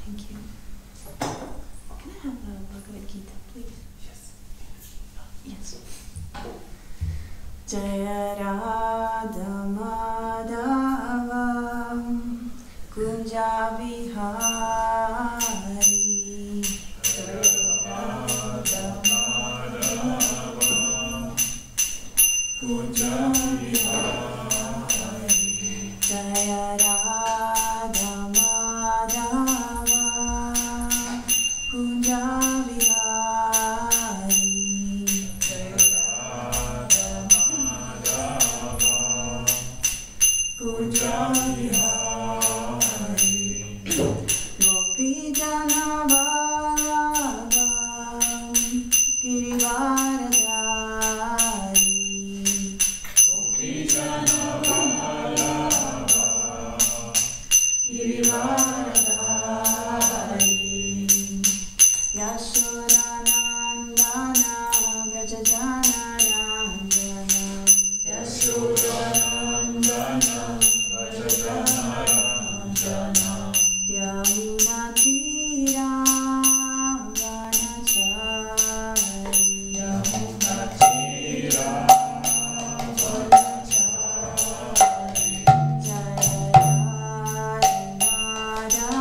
Thank you. Can I have a Bhagavad Gita, please? Yes. Yes. Jaya Radha Madhava Kunja Vihari. Jaya Radha Madhava Kunja Vihari. Jaya Radha Madhava Kunja Vihari. Kunja Vihari. Gopi Jana Vallabha Girivaradhari. Gopi Jana Vallabha Girivaradhari. Yashodanandana Vrajajana Ranjana. Yashodanandana Vrajajana Ranjana. Yamunatira Vanachari. Yamunatira Vanachari. Jaya Radha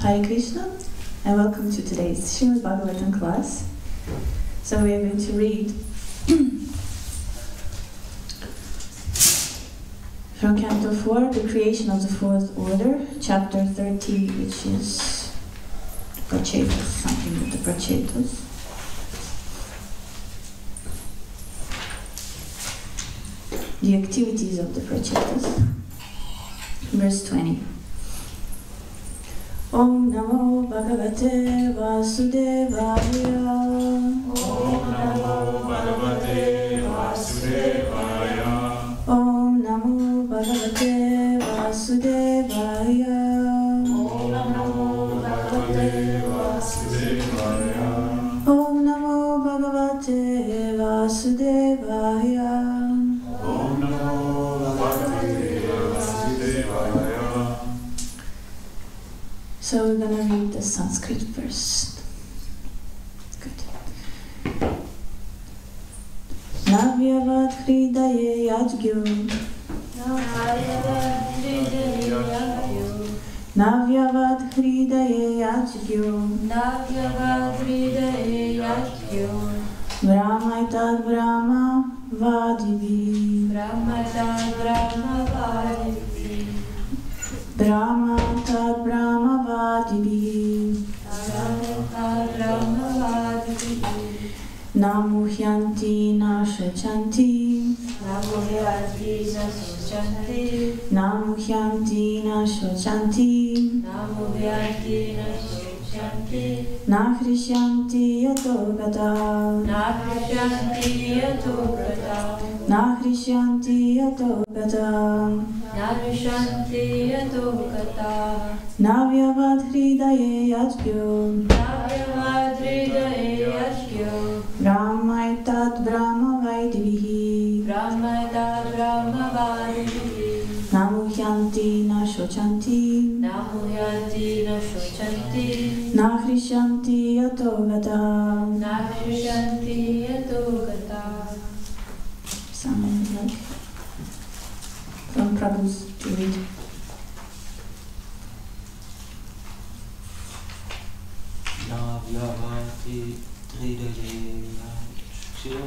Hare Krishna, and welcome to today's Srimad Bhagavatam class. So we are going to read from Canto 4, The Creation of the Fourth Order, Chapter 30, which is Prachetas, something with the Prachetas. The activities of the Prachetas. Verse 20. Om Namo Bhagavate Vasudevaya. Om Namo Bhagavate Vasudevaya. Om Namo Bhagavate Vasudevaya. Om Namo Bhagavate Vasudevaya. Om Namo Bhagavate Vasudevaya. Om Namo Bhagavate Vasudevaya. So we're gonna read the Sanskrit first. Good. Navyavad hridaye yajgyo. Navyavad hridaye yajgyo. Brahmaitad Brahma Vadivi. Brahma tad Brahma Vadivi. Namuhyanti Nashachanti. Namuhyanti Nashachanti. Nahrisyanti Yatogata. Nahrisyanti Yatogata. Navyavad hridaye yajgyo. Brahmaitad Brahma Vaidivihi. Namuhyanti Nashochanti. Nahrisyanti Yatogata. Someone would like from Prabhu's to read. Navyavad hridaye yajgyo.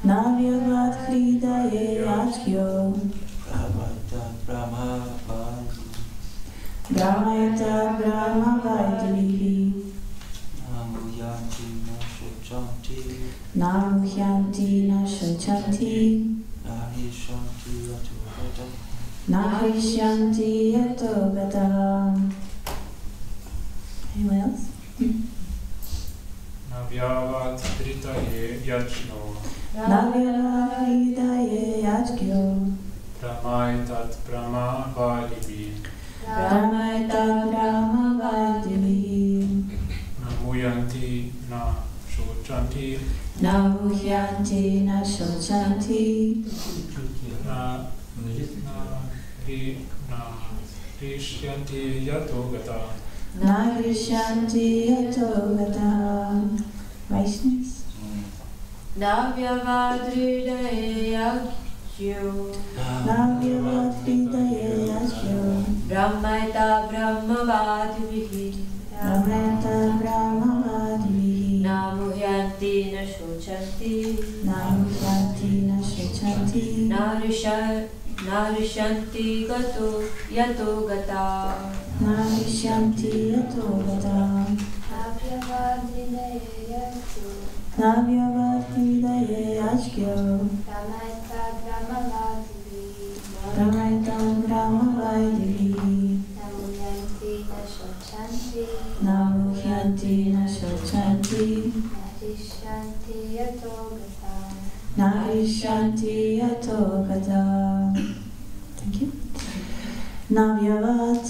Navyavad hridaye yajgyo. Brahmaitad Brahma Vaidivihi. Brahmaitad Brahma Vaidivihi. Namuhyanti Nashochanti. Namuhyanti Nashochanti. Nahrisyanti Yatogata. Nahrisyanti Yatogata. Anyone else? Navyavad hridaye yajno. Navyavad hridaye yajgyo. Brahmaitad Brahma Vadivi. Brahmaitad Brahma Vaidivihi. Namuyanti Nashochanti. Namuhyanti Nashochanti. Nahrisyanti Yatogata. Nahrisyanti Yatogata. Vaishnavas? Navyavad hridaye yajgyo. Navyavad hridaye yajgyo. Brahmaitad Brahma Vadivihi. Brahmaitad Brahma Vadivihi. Namuhyanti Nashochanti. Namuhyanti Nashochanti. Nahrisyanti Yatogata. Nahrisyanti Yatogata. Navyavad hridaye yajgyo. Brahmaitad Brahma Vaidivihi. Namuhyanti Nashochanti. Nahrisyanti Yatogata. Thank you. Navyavad.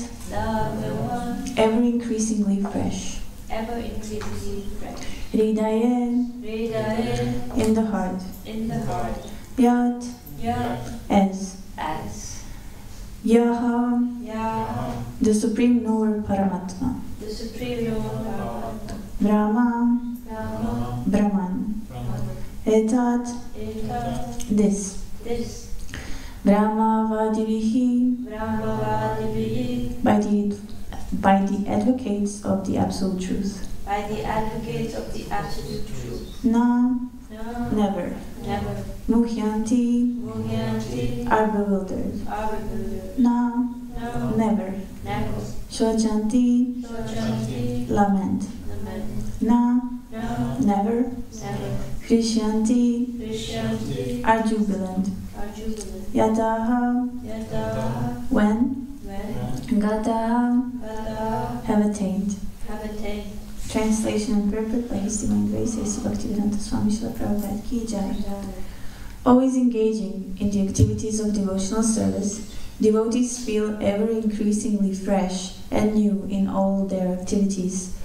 Ever increasingly fresh. Ever increasingly fresh. Hridaye. In the heart. Yat. As. Yaha. The Supreme Knower Paramatma. Brahma. Brahman. Etat. This. Brahma Vadivihi. By the by the advocates of the Absolute Truth. By the advocates of the Absolute Truth. Na, No, never. never. Muhyanti, Mugyanti, are bewildered. are bewildered. Na, No, never. never. Shochanti, Shochanti, lament. lament. Na, No, never. never. Krishyanti, Krishyanti, are jubilant. are jubilant. Yataha, Yata, when. when, Gataha, Gata, have attained. have attained. Translation and purport by His Divine Grace, A.C. Bhaktivedanta Swami Srila Prabhupada Ki Jai. Always engaging in the activities of devotional service, devotees feel ever increasingly fresh and new in all their activities.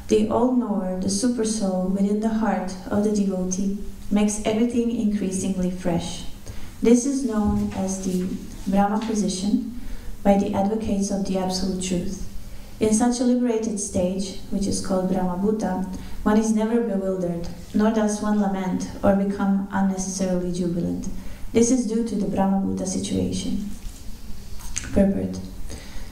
The all-knower, the super-soul within the heart of the devotee, makes everything increasingly fresh. This is known as the Brahma position by the advocates of the Absolute Truth. In such a liberated stage, which is called Brahma Bhuta, one is never bewildered, nor does one lament or become unnecessarily jubilant. This is due to the Brahma Bhuta situation. Purport.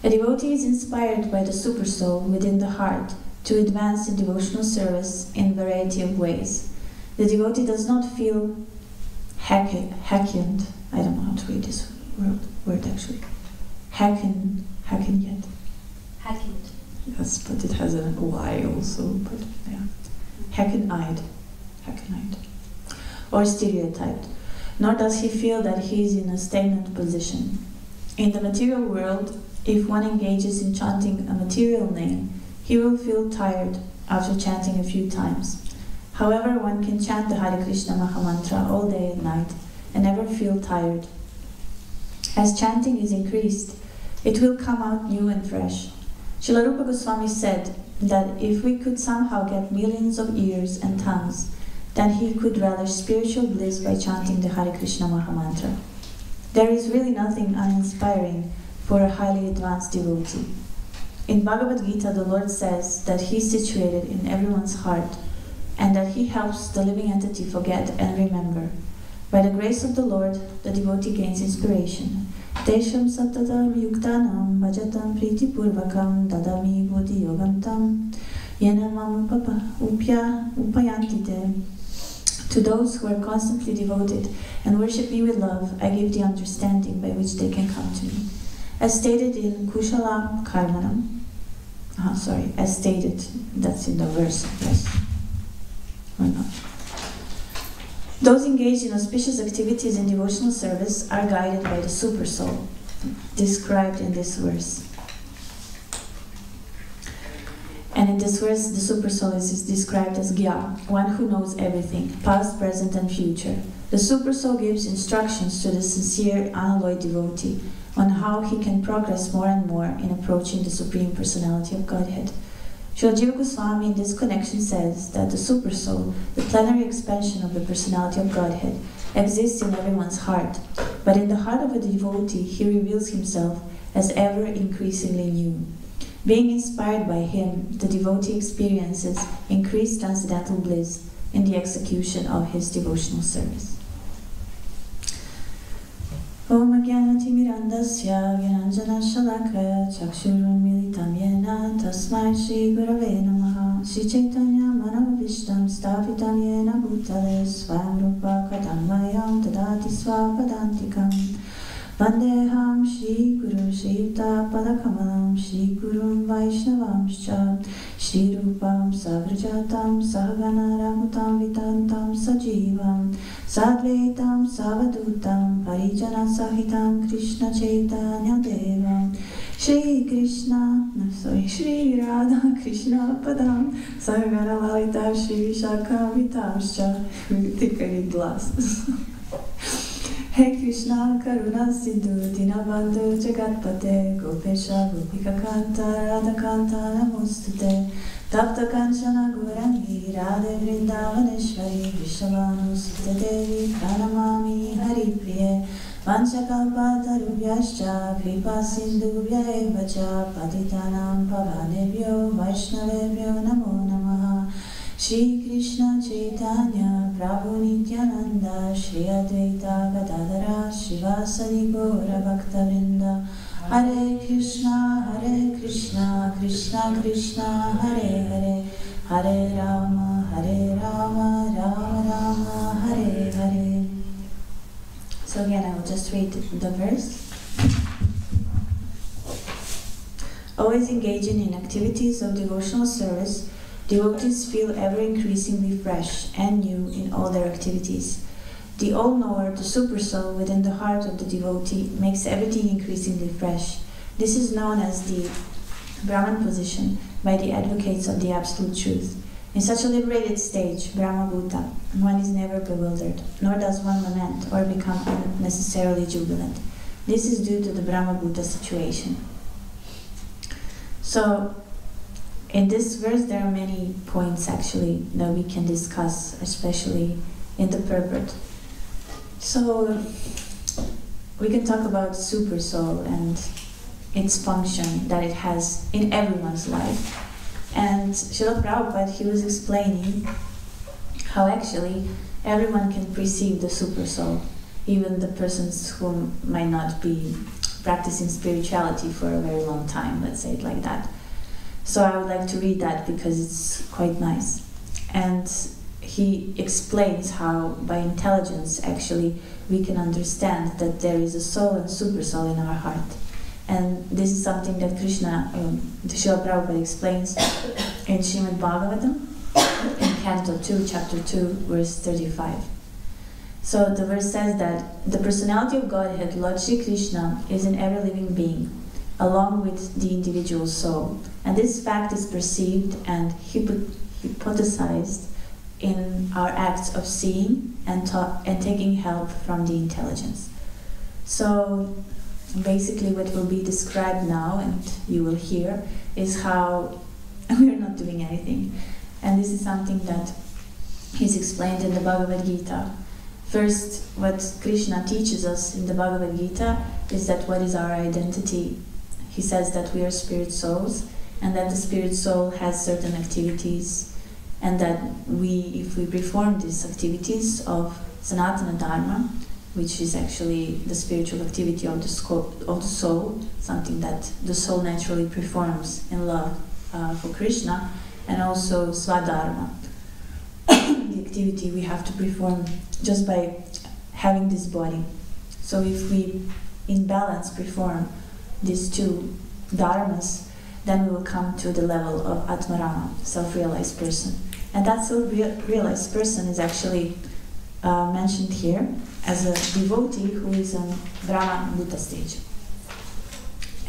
A devotee is inspired by the Supersoul within the heart to advance in devotional service in a variety of ways. The devotee does not feel hackened. I don't know how to read this word actually. Hackened yet. Hackened. Yes, but it has a Y also, but yeah. Hackeneyed. Or stereotyped. Nor does he feel that he is in a stagnant position. In the material world, if one engages in chanting a material name, he will feel tired after chanting a few times. However, one can chant the Hare Krishna Mahamantra all day and night and never feel tired. As chanting is increased, it will come out new and fresh. Srila Rupa Goswami said that if we could somehow get millions of ears and tongues, then he could relish spiritual bliss by chanting the Hare Krishna Mahamantra. There is really nothing uninspiring for a highly advanced devotee. In Bhagavad Gita, the Lord says that He is situated in everyone's heart and that He helps the living entity forget and remember. By the grace of the Lord, the devotee gains inspiration. Tesham satatam yuktanam bhajatam priti purvakam dadami bodhi yogantam yenamam upayantite. To those who are constantly devoted and worship me with love, I give the understanding by which they can come to me. As stated in Kushala Karmanam, as stated, that's in the verse, yes, or not. Those engaged in auspicious activities in devotional service are guided by the Super Soul, described in this verse. And in this verse, the Super Soul is described as Gya, one who knows everything, past, present, and future. The Super Soul gives instructions to the sincere, unalloyed devotee on how he can progress more and more in approaching the Supreme Personality of Godhead. Srila Jiva Goswami in this connection says that the Super Soul, the plenary expansion of the Personality of Godhead, exists in everyone's heart, but in the heart of a devotee, he reveals himself as ever increasingly new. Being inspired by him, the devotee experiences increased transcendental bliss in the execution of his devotional service. Om Jnanati Mirandasya Gyananjana Shalakaya Chakshurun Militam Yena Tasmai Shri Gurave Namaha Shri Chaitanya Manavishtam Stavitam Yena Bhutale Swayam Rupa Kadamvayam Tadati Swapadantikam Vandeham Shri Guru Shri Yuta Padakamalam Shri Gurun Vaishnavamscha Shri Rupam Sagrajatam Sahagana Ragutam Vitantam Sajivam Sadvaitam Savadutam Parijana Sahitam Krishna Chaitanya Devam Shri Radha Krishna Padam Sahagana Lalita Shri Vishaka Vitamscha. I think I need glasses. Hey Krishna Karuna Sindhu Dinabandhu Jagatpate Gopesha Gopika Kanta Radha Kanta Namostute Tapta Kanchana Gaurangi Radhe Vrindavaneshwari Vishavanu Sute Devi Pranamami Hari Priye Vanchakalpa Tarubhyascha Kripa Sindhubhya Evacha Patitanam Pavadebhyo Vaishnavebhyo Namo Namaha Shri Krishna Chaitanya Prabhu Nityananda Shri Advaita Gadadhara Shivasadi Gaura Bhaktavrinda Hare Krishna Krishna Krishna Hare Hare, Hare Rama Rama Rama Hare Hare. So again, I will just read the verse. Always engaging in activities of devotional service, devotees feel ever increasingly fresh and new in all their activities. The all-knower, the super-soul within the heart of the devotee, makes everything increasingly fresh. This is known as the Brahman position by the advocates of the absolute truth. In such a liberated stage, Brahma Bhuta, one is never bewildered, nor does one lament or become unnecessarily jubilant. This is due to the Brahma Bhuta situation. So, in this verse there are many points actually that we can discuss, especially in the purport. So, we can talk about super soul and its function that it has in everyone's life. And Srila Prabhupada, he was explaining how actually everyone can perceive the super soul, even the persons who might not be practicing spirituality for a very long time, let's say it like that. So I would like to read that because it's quite nice. And he explains how by intelligence actually we can understand that there is a soul and super soul in our heart. And this is something that Krishna, the Srila Prabhupada explains in Srimad Bhagavatam, in Canto 2, Chapter 2, verse 35. So the verse says that the personality of Godhead, Lord Shri Krishna, is an ever-living being, along with the individual soul. And this fact is perceived and hypothesized in our acts of seeing and taking help from the intelligence. So basically what will be described now, and you will hear, is how we are not doing anything. And this is something that is explained in the Bhagavad Gita. First, what Krishna teaches us in the Bhagavad Gita is that what is our identity. He says that we are spirit souls, and that the spirit soul has certain activities, and that if we perform these activities of Sanatana Dharma, which is actually the spiritual activity of the soul, something that the soul naturally performs in love for Krishna, and also Swadharma, the activity we have to perform just by having this body. So if we, in balance, perform these two dharmas, then we will come to the level of Atmarama, self-realized person. And that self-realized person is actually mentioned here as a devotee who is on Brahma Bhuta stage.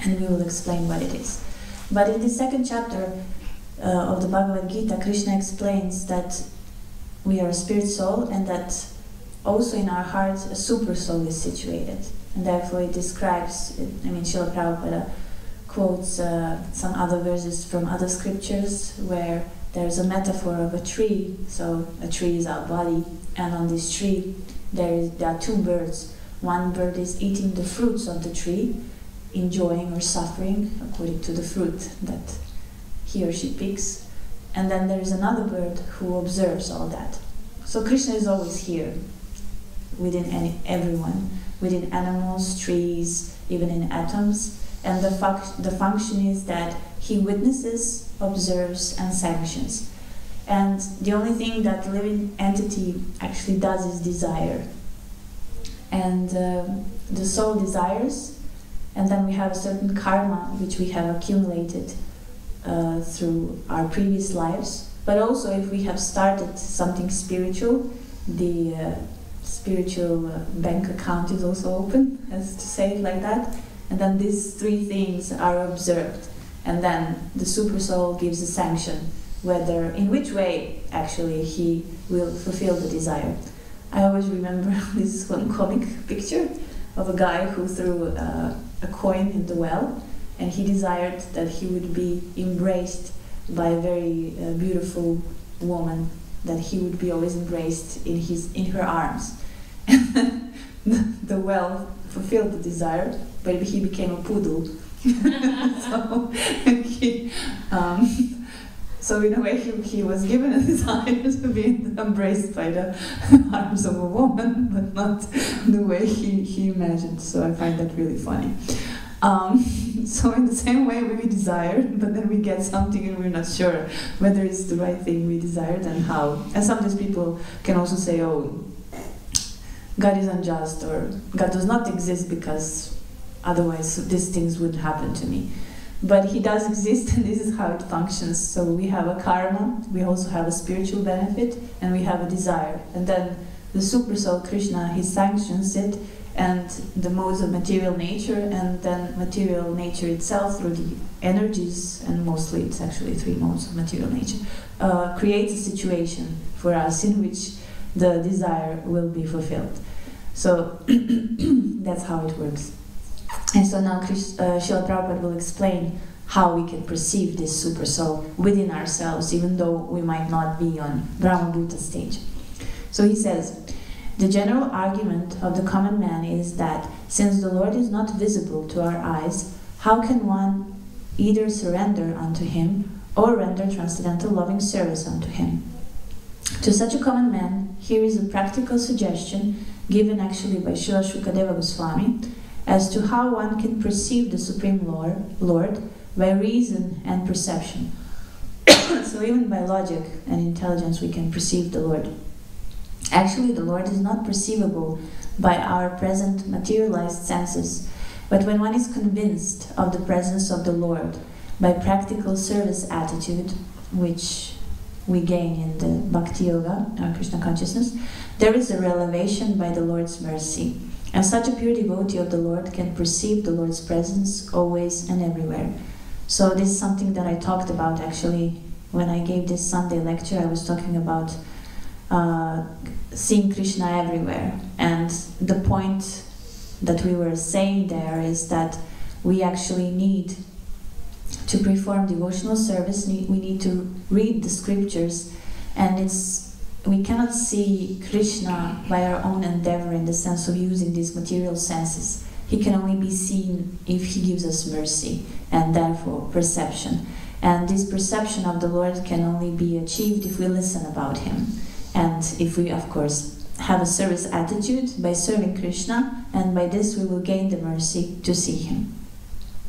And we will explain what it is. But in the second chapter of the Bhagavad Gita, Krishna explains that we are a spirit soul, and that also in our hearts a super soul is situated. And therefore it describes, Srila Prabhupada quotes some other verses from other scriptures where there's a metaphor of a tree. So a tree is our body, and on this tree there are two birds. One bird is eating the fruits of the tree, enjoying or suffering according to the fruit that he or she picks. And then there is another bird who observes all that. So Krishna is always here, within everyone, within animals, trees, even in atoms. And the function is that he witnesses, observes, and sanctions. And the only thing that the living entity actually does is desire. And the soul desires, and then we have a certain karma which we have accumulated through our previous lives. But also if we have started something spiritual, the spiritual bank account is also open, as to say it like that. And then these three things are observed. And then the super soul gives a sanction, in which way actually he will fulfill the desire. I always remember this one comic picture of a guy who threw a coin in the well, and he desired that he would be embraced by a very beautiful woman, that he would be always embraced in her arms. The well fulfilled the desire, but he became a poodle. So in a way he was given a desire to be embraced by the arms of a woman, but not the way he imagined. So I find that really funny. So in the same way we desire, but then we get something and we're not sure whether it's the right thing we desired and how. And sometimes people can also say, oh, God is unjust, or God does not exist because otherwise these things wouldn't happen to me. But He does exist, and this is how it functions. So we have a karma, we also have a spiritual benefit, and we have a desire. And then the Super Soul Krishna, He sanctions it, and the modes of material nature, and then material nature itself through the energies, and mostly it's actually 3 modes of material nature, creates a situation for us in which the desire will be fulfilled. So that's how it works. And so now Srila Prabhupada will explain how we can perceive this super soul within ourselves, even though we might not be on Brahmabhuta stage. So he says, the general argument of the common man is that since the Lord is not visible to our eyes, how can one either surrender unto Him or render transcendental loving service unto Him? To such a common man, here is a practical suggestion given actually by Srila Shukadeva Goswami as to how one can perceive the Supreme Lord by reason and perception. So even by logic and intelligence we can perceive the Lord. Actually, the Lord is not perceivable by our present materialized senses, but when one is convinced of the presence of the Lord by practical service attitude, which we gain in the Bhakti Yoga, or Krishna consciousness, there is a revelation by the Lord's mercy. And such a pure devotee of the Lord can perceive the Lord's presence always and everywhere. So this is something that I talked about actually when I gave this Sunday lecture. I was talking about seeing Krishna everywhere. And the point that we were saying there is that we actually need to perform devotional service. We need to read the scriptures, and we cannot see Krishna by our own endeavor in the sense of using these material senses. He can only be seen if He gives us mercy, and therefore perception. And this perception of the Lord can only be achieved if we listen about Him. And if we, of course, have a service attitude by serving Krishna, and by this we will gain the mercy to see Him.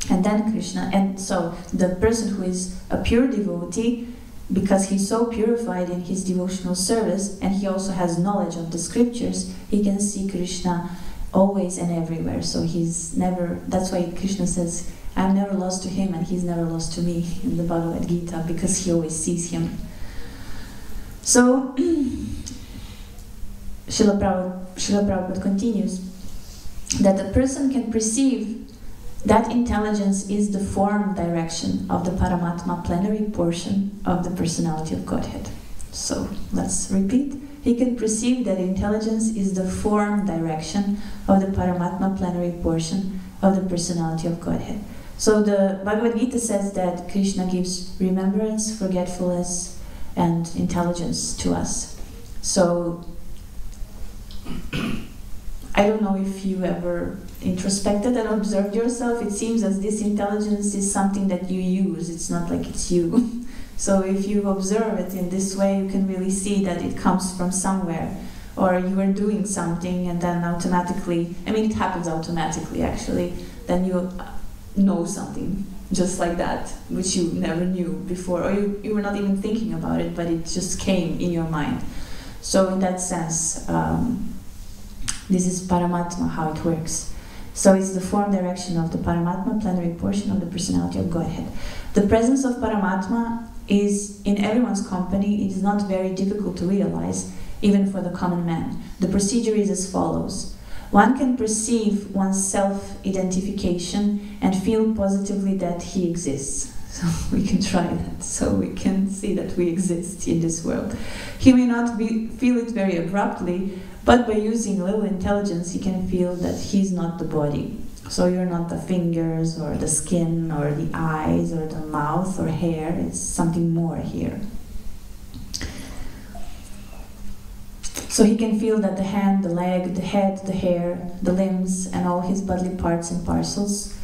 And then Krishna, and so the person who is a pure devotee, because he's so purified in his devotional service, and he also has knowledge of the scriptures, he can see Krishna always and everywhere. So he's never, that's why Krishna says, I'm never lost to Him and He's never lost to me in the Bhagavad Gita, because he always sees Him. So Srila Prabhupada continues that a person can perceive that intelligence is the form direction of the Paramatma plenary portion of the personality of Godhead. So let's repeat. He can perceive that intelligence is the form direction of the Paramatma plenary portion of the personality of Godhead. So the Bhagavad Gita says that Krishna gives remembrance, forgetfulness, and intelligence to us. So I don't know if you ever introspected and observed yourself. It seems as this intelligence is something that you use. It's not like it's you. So if you observe it in this way, you can really see that it comes from somewhere. Or you are doing something and then automatically, I mean it happens automatically actually, then you know something just like that, which you never knew before, or you were not even thinking about it, but it just came in your mind. So in that sense, this is Paramatma, how it works. So it's the form direction of the Paramatma plenary portion of the personality of Godhead. The presence of Paramatma is in everyone's company. It is not very difficult to realize, even for the common man. The procedure is as follows. One can perceive one's self-identification and feel positively that he exists. So we can try that, so we can see that we exist in this world. He may not feel it very abruptly, but by using a little intelligence, he can feel that he's not the body. So you're not the fingers, or the skin, or the eyes, or the mouth, or hair. It's something more here. So he can feel that the hand, the leg, the head, the hair, the limbs, and all his bodily parts and parcels,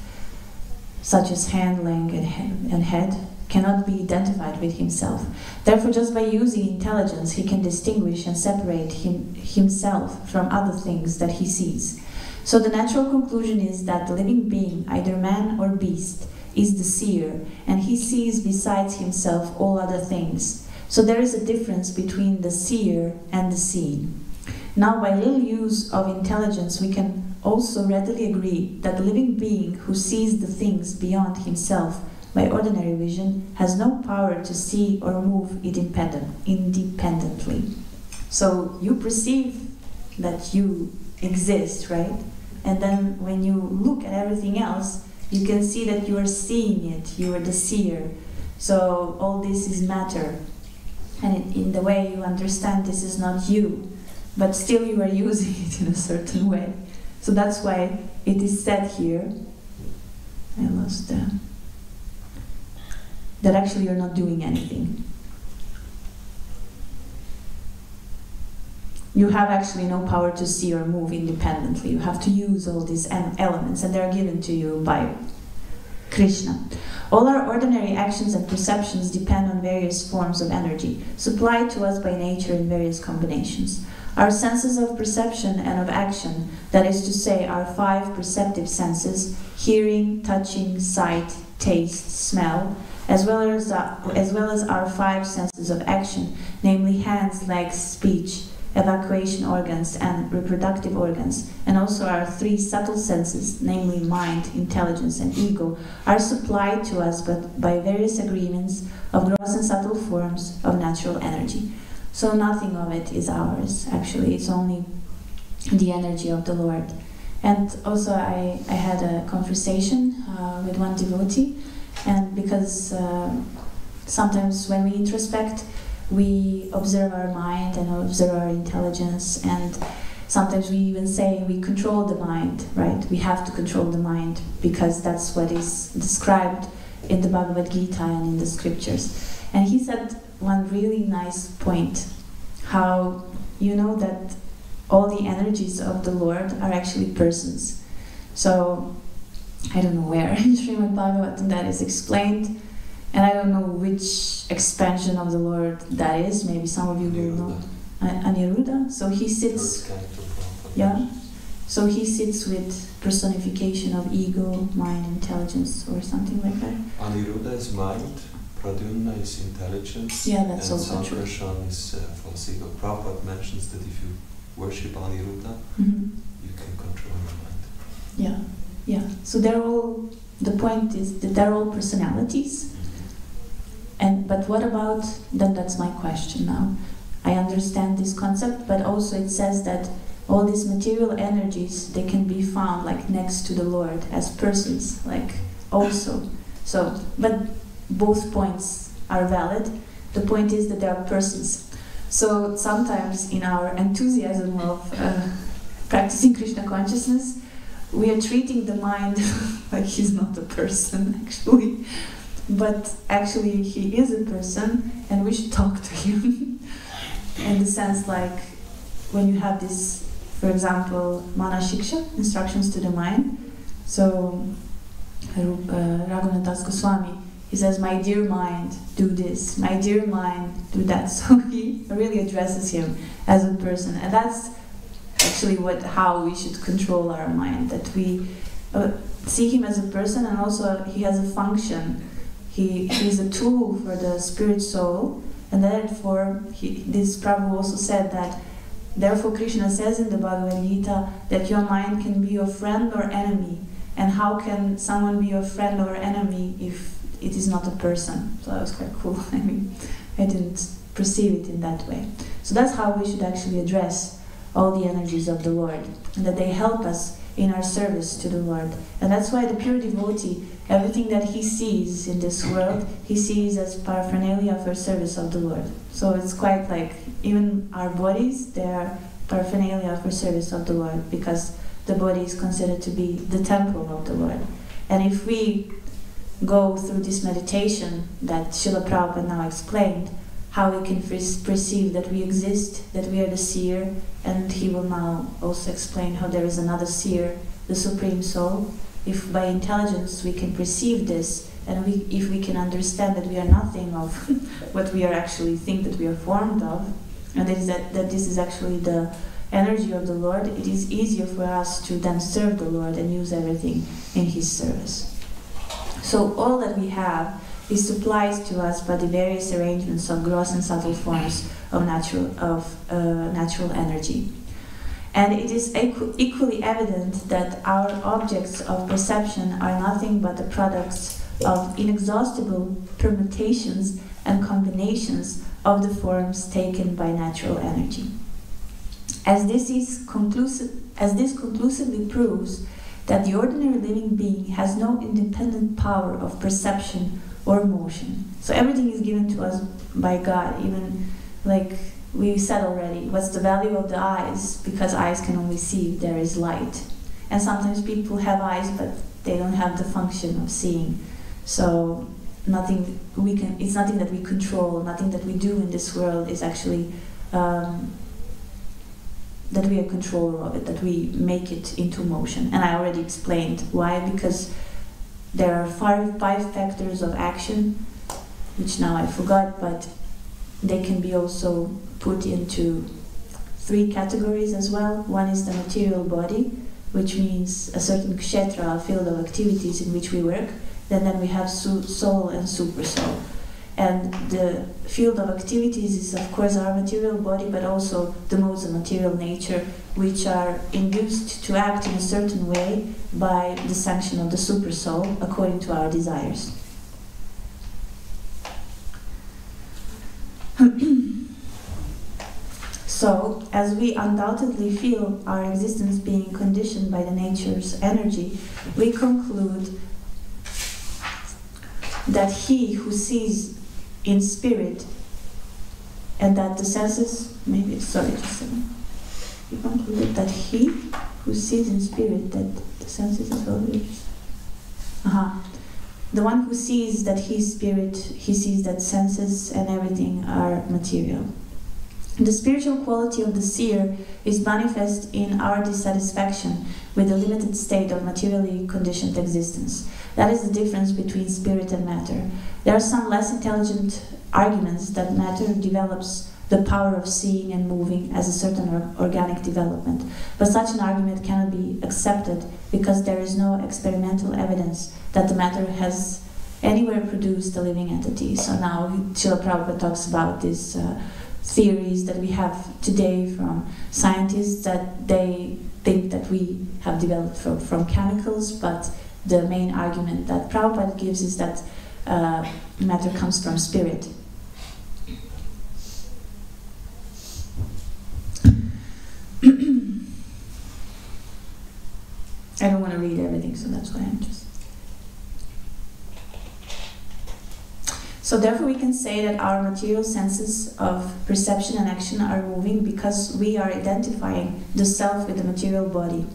such as hand, leg, and head, cannot be identified with himself. Therefore, just by using intelligence, he can distinguish and separate himself from other things that he sees. So the natural conclusion is that the living being, either man or beast, is the seer, and he sees besides himself all other things. So there is a difference between the seer and the seen. Now, by little use of intelligence, we can also readily agree that the living being who sees the things beyond himself by ordinary vision has no power to see or move it independently. So you perceive that you exist, right? And then when you look at everything else, you can see that you are seeing it, you are the seer. So all this is matter. And in the way you understand, this is not you, but still you are using it in a certain way. So that's why it is said here, I lost that actually you're not doing anything. You have actually no power to see or move independently. You have to use all these elements, and they are given to you by Krishna. All our ordinary actions and perceptions depend on various forms of energy, supplied to us by nature in various combinations. Our senses of perception and of action, that is to say, our 5 perceptive senses, hearing, touching, sight, taste, smell, as well as our 5 senses of action, namely hands, legs, speech, evacuation organs and reproductive organs, and also our 3 subtle senses, namely mind, intelligence, and ego, are supplied to us by various agreements of gross and subtle forms of natural energy. So nothing of it is ours, actually, it's only the energy of the Lord. And also I had a conversation with one devotee, and because sometimes when we introspect, we observe our mind and observe our intelligence, and sometimes we even say we control the mind, right? We have to control the mind because that's what is described in the Bhagavad Gita and in the scriptures. And he said one really nice point, how you know that all the energies of the Lord are actually persons. So I don't know where in Srimad Bhagavatam that is explained, and I don't know which expansion of the Lord that is. Maybe some of you will know. Aniruddha. So he sits. Yeah. So he sits with personification of ego, mind, intelligence, or something like that. Aniruddha is mind. Pradyumna is intelligence. Yeah, that's and also true. Sankarshan is false ego. Prabhupada mentions that if you worship Aniruddha, you can control your mind. Yeah, yeah. So they're all. The point is that they're all personalities. But what about, then that's my question now. I understand this concept, but also it says that all these material energies, they can be found like next to the Lord as persons, like also. So, but both points are valid. The point is that they are persons. So sometimes in our enthusiasm of practicing Krishna consciousness, we are treating the mind like he's not a person, actually. But actually he is a person, and we should talk to him. In the sense, like when you have this, for example, Mana Shiksha, instructions to the mind. So Raghunath Das Goswami, he says, my dear mind, do this, my dear mind, do that. So he really addresses him as a person, and that's actually how we should control our mind, that we see him as a person, and also he has a function. He's a tool for the spirit soul, and therefore this Prabhu also said that therefore Krishna says in the Bhagavad Gita that your mind can be your friend or enemy, and how can someone be your friend or enemy if it is not a person? So that was quite cool. I mean, I didn't perceive it in that way. So that's how we should actually address all the energies of the Lord, and that they help us in our service to the Lord. And that's why the pure devotee, everything that he sees in this world, he sees as paraphernalia for service of the Lord. So it's quite like, even our bodies, they are paraphernalia for service of the Lord, because the body is considered to be the temple of the Lord. And if we go through this meditation that Srila Prabhupada now explained, how we can perceive that we exist, that we are the seer, and he will now also explain how there is another seer, the Supreme Soul. If by intelligence we can perceive this, and if we can understand that we are nothing of what we are actually think that we are formed of, and that this is actually the energy of the Lord, it is easier for us to then serve the Lord and use everything in His service. So all that we have is supplied to us by the various arrangements of gross and subtle forms of natural energy. And it is equally evident that our objects of perception are nothing but the products of inexhaustible permutations and combinations of the forms taken by natural energy. As this conclusively proves that the ordinary living being has no independent power of perception or motion. So everything is given to us by God, even like we said already, what's the value of the eyes? Because eyes can only see if there is light. And sometimes people have eyes, but they don't have the function of seeing. So it's nothing that we control, nothing that we do in this world is actually that we are controller of it, that we make it into motion. And I already explained why, because there are five factors of action, which now I forgot, but they can be also put into 3 categories as well. One is the material body, which means a certain kshetra, a field of activities in which we work. Then we have soul and super soul. And the field of activities is, of course, our material body, but also the modes of material nature, which are induced to act in a certain way by the sanction of the super soul, according to our desires. So, as we undoubtedly feel our existence being conditioned by the nature's energy, we conclude that he who sees in spirit, and that the senses, we conclude that he who sees in spirit, that the senses as well. The one who sees that he is spirit, he sees that senses and everything are material. The spiritual quality of the seer is manifest in our dissatisfaction with the limited state of materially conditioned existence. That is the difference between spirit and matter. There are some less intelligent arguments that matter develops the power of seeing and moving as a certain organic development, but such an argument cannot be accepted because there is no experimental evidence that the matter has anywhere produced a living entity. So now Srila Prabhupada talks about these theories that we have today from scientists, that they think that we have developed from chemicals, but the main argument that Prabhupada gives is that matter comes from spirit. I don't want to read everything, so that's why I'm just... So therefore we can say that our material senses of perception and action are moving because we are identifying the self with the material body,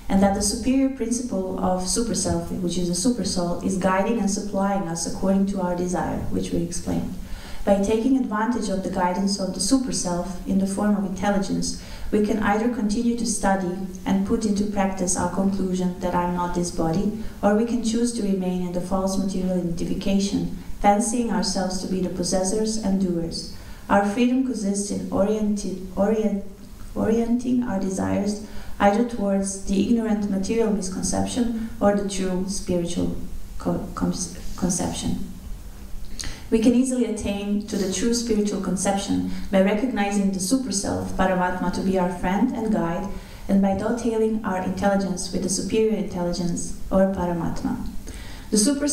and that the superior principle of super self, which is the super soul, is guiding and supplying us according to our desire, which we explained. By taking advantage of the guidance of the super self in the form of intelligence, we can either continue to study and put into practice our conclusion that I am not this body, or we can choose to remain in the false material identification, fancying ourselves to be the possessors and doers. Our freedom consists in orienting our desires either towards the ignorant material misconception or the true spiritual conception. We can easily attain to the true spiritual conception by recognizing the super self, Paramatma, to be our friend and guide, and by dovetailing our intelligence with the superior intelligence, or Paramatma. The super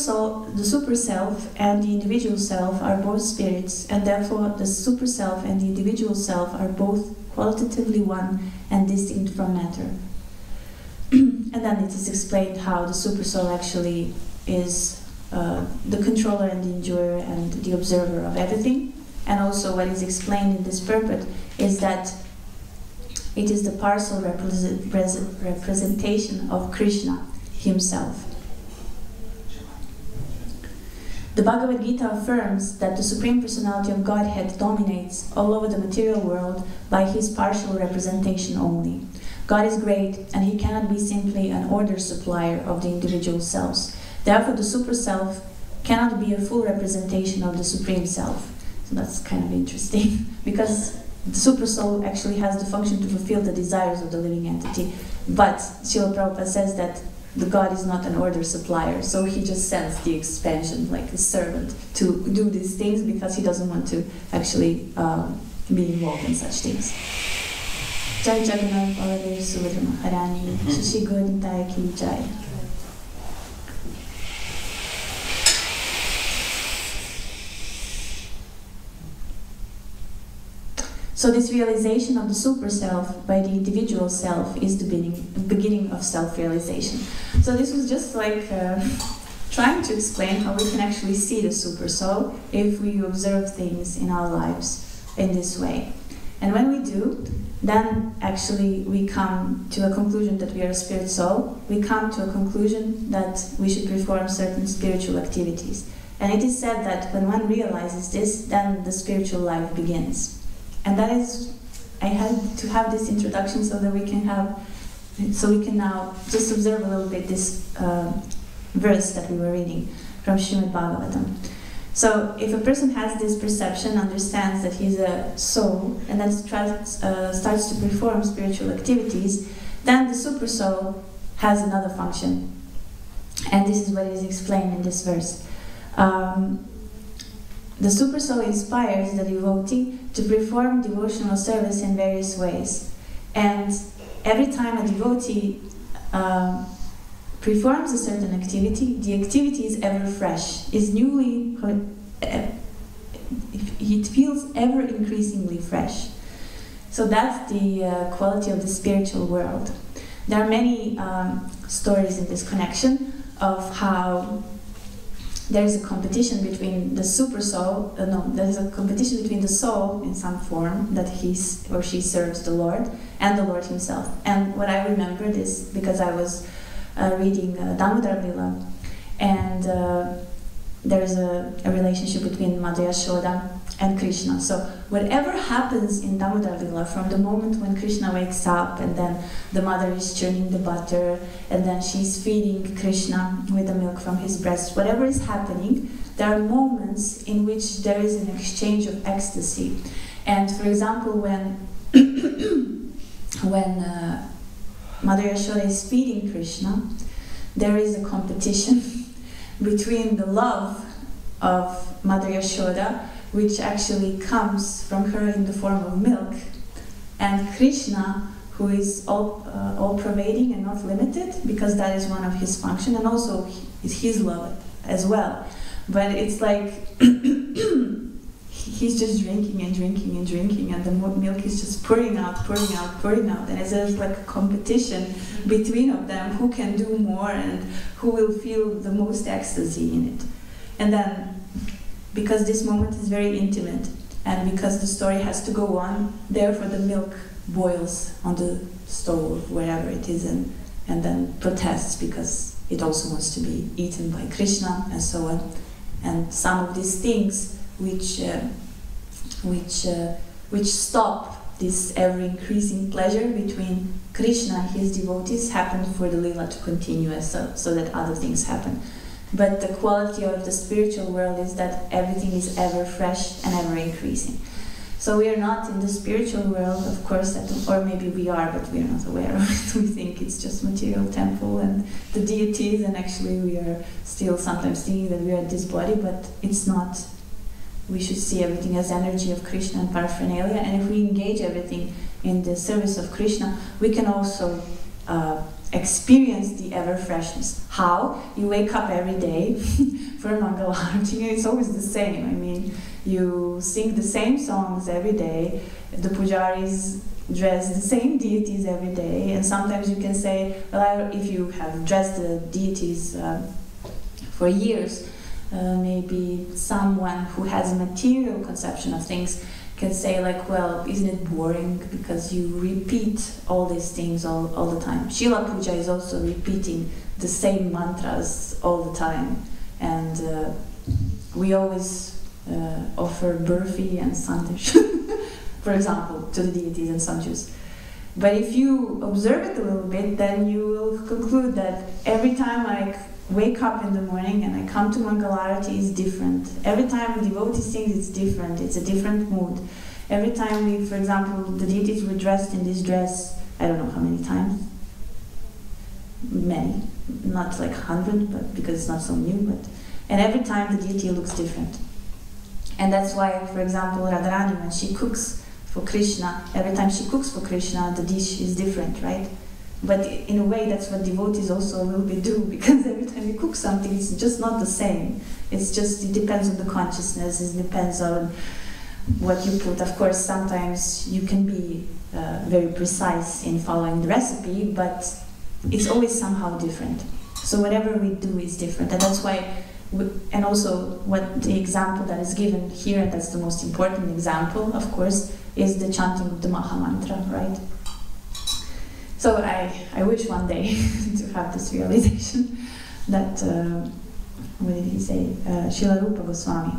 self and the individual self are both spirits, and therefore the super self and the individual self are both qualitatively one and distinct from matter. And then it is explained how the super soul actually is the controller and the enjoyer and the observer of everything. And also what is explained in this purport is that it is the partial representation of Krishna himself. The Bhagavad Gita affirms that the Supreme Personality of Godhead dominates all over the material world by his partial representation only. God is great, and he cannot be simply an order supplier of the individual selves. Therefore, the super self cannot be a full representation of the Supreme Self. So that's kind of interesting, because the super soul actually has the function to fulfill the desires of the living entity. But Srila Prabhupada says that the God is not an order supplier, so he just sends the expansion like a servant to do these things because he doesn't want to actually be involved in such things. Jai Jagannath Baladev Subhadra Maharani, Shishi Godintai Ki Jai. So this realization of the super self by the individual self is the beginning of self-realization. So this was just like trying to explain how we can actually see the super soul if we observe things in our lives in this way. And when we do, then actually we come to a conclusion that we are a spirit soul. We come to a conclusion that we should perform certain spiritual activities. And it is said that when one realizes this, then the spiritual life begins. And that is, I had to have this introduction so that we can now just observe a little bit this verse that we were reading from Srimad Bhagavatam. So if a person has this perception, understands that he's a soul, and then starts to perform spiritual activities, then the super soul has another function. And this is what is explained in this verse. The super soul inspires the devotee to perform devotional service in various ways. And every time a devotee performs a certain activity, the activity is ever fresh, is newly, it feels ever increasingly fresh. So that's the quality of the spiritual world. There are many stories in this connection of how there's a competition between the super soul, there's a competition between the soul in some form that he or she serves the Lord and the Lord himself. And what I remember is because I was reading Damodar Lila, and there is a relationship between Mother Yashoda and Krishna. So whatever happens in Damodar Lila, from the moment when Krishna wakes up and then the mother is churning the butter and then she's feeding Krishna with the milk from his breast, whatever is happening, there are moments in which there is an exchange of ecstasy. And for example, when Mother Yashoda is feeding Krishna, there is a competition between the love of Mother Yashoda, which actually comes from her in the form of milk, and Krishna, who is all-pervading and not limited, because that is one of his functions, and also his love as well. But it's like he's just drinking and drinking and drinking, and the milk is just pouring out, pouring out, pouring out, and there's like a competition between of them, who can do more and who will feel the most ecstasy in it. And then, because this moment is very intimate, and because the story has to go on, therefore the milk boils on the stove, wherever it is, and then protests because it also wants to be eaten by Krishna, and so on. And some of these things which stop this ever-increasing pleasure between Krishna and his devotees happen for the Lila to continue, so that other things happen. But the quality of the spiritual world is that everything is ever fresh and ever increasing. So we are not in the spiritual world, of course, or maybe we are, but we are not aware of it. We think it's just material temple and the deities, and actually we are still sometimes thinking that we are this body, but it's not. We should see everything as energy of Krishna and paraphernalia, and if we engage everything in the service of Krishna, we can also experience the ever freshness. How? You wake up every day for Mangala Arati, it's always the same. I mean, you sing the same songs every day, the pujaris dress the same deities every day, and sometimes you can say, well, if you have dressed the deities for years, maybe someone who has a material conception of things can say like, well, isn't it boring because you repeat all these things all the time. Shila Puja is also repeating the same mantras all the time, and we always offer burfi and sandesh, for example, to the deities and sanjus. But if you observe it a little bit, then you will conclude that every time I wake up in the morning and I come to Mangalarati is different. Every time a devotee sings, it's different. It's a different mood. every time we, for example, the deities were dressed in this dress, I don't know how many times, many, not like 100, but because it's not so new, and every time the deity looks different. And that's why, for example, Radharani, when she cooks for Krishna, every time she cooks for Krishna, the dish is different, right? But in a way, that's what devotees also will be do, because every time you cook something, it's just not the same. It depends on the consciousness, it depends on what you put. Of course, sometimes you can be very precise in following the recipe, but it's always somehow different. So whatever we do is different, and that's why. And also, what the example that is given here, and that's the most important example, of course, is the chanting of the Maha Mantra, right? So I wish one day to have this realization that, what did he say? Srila Rupa Goswami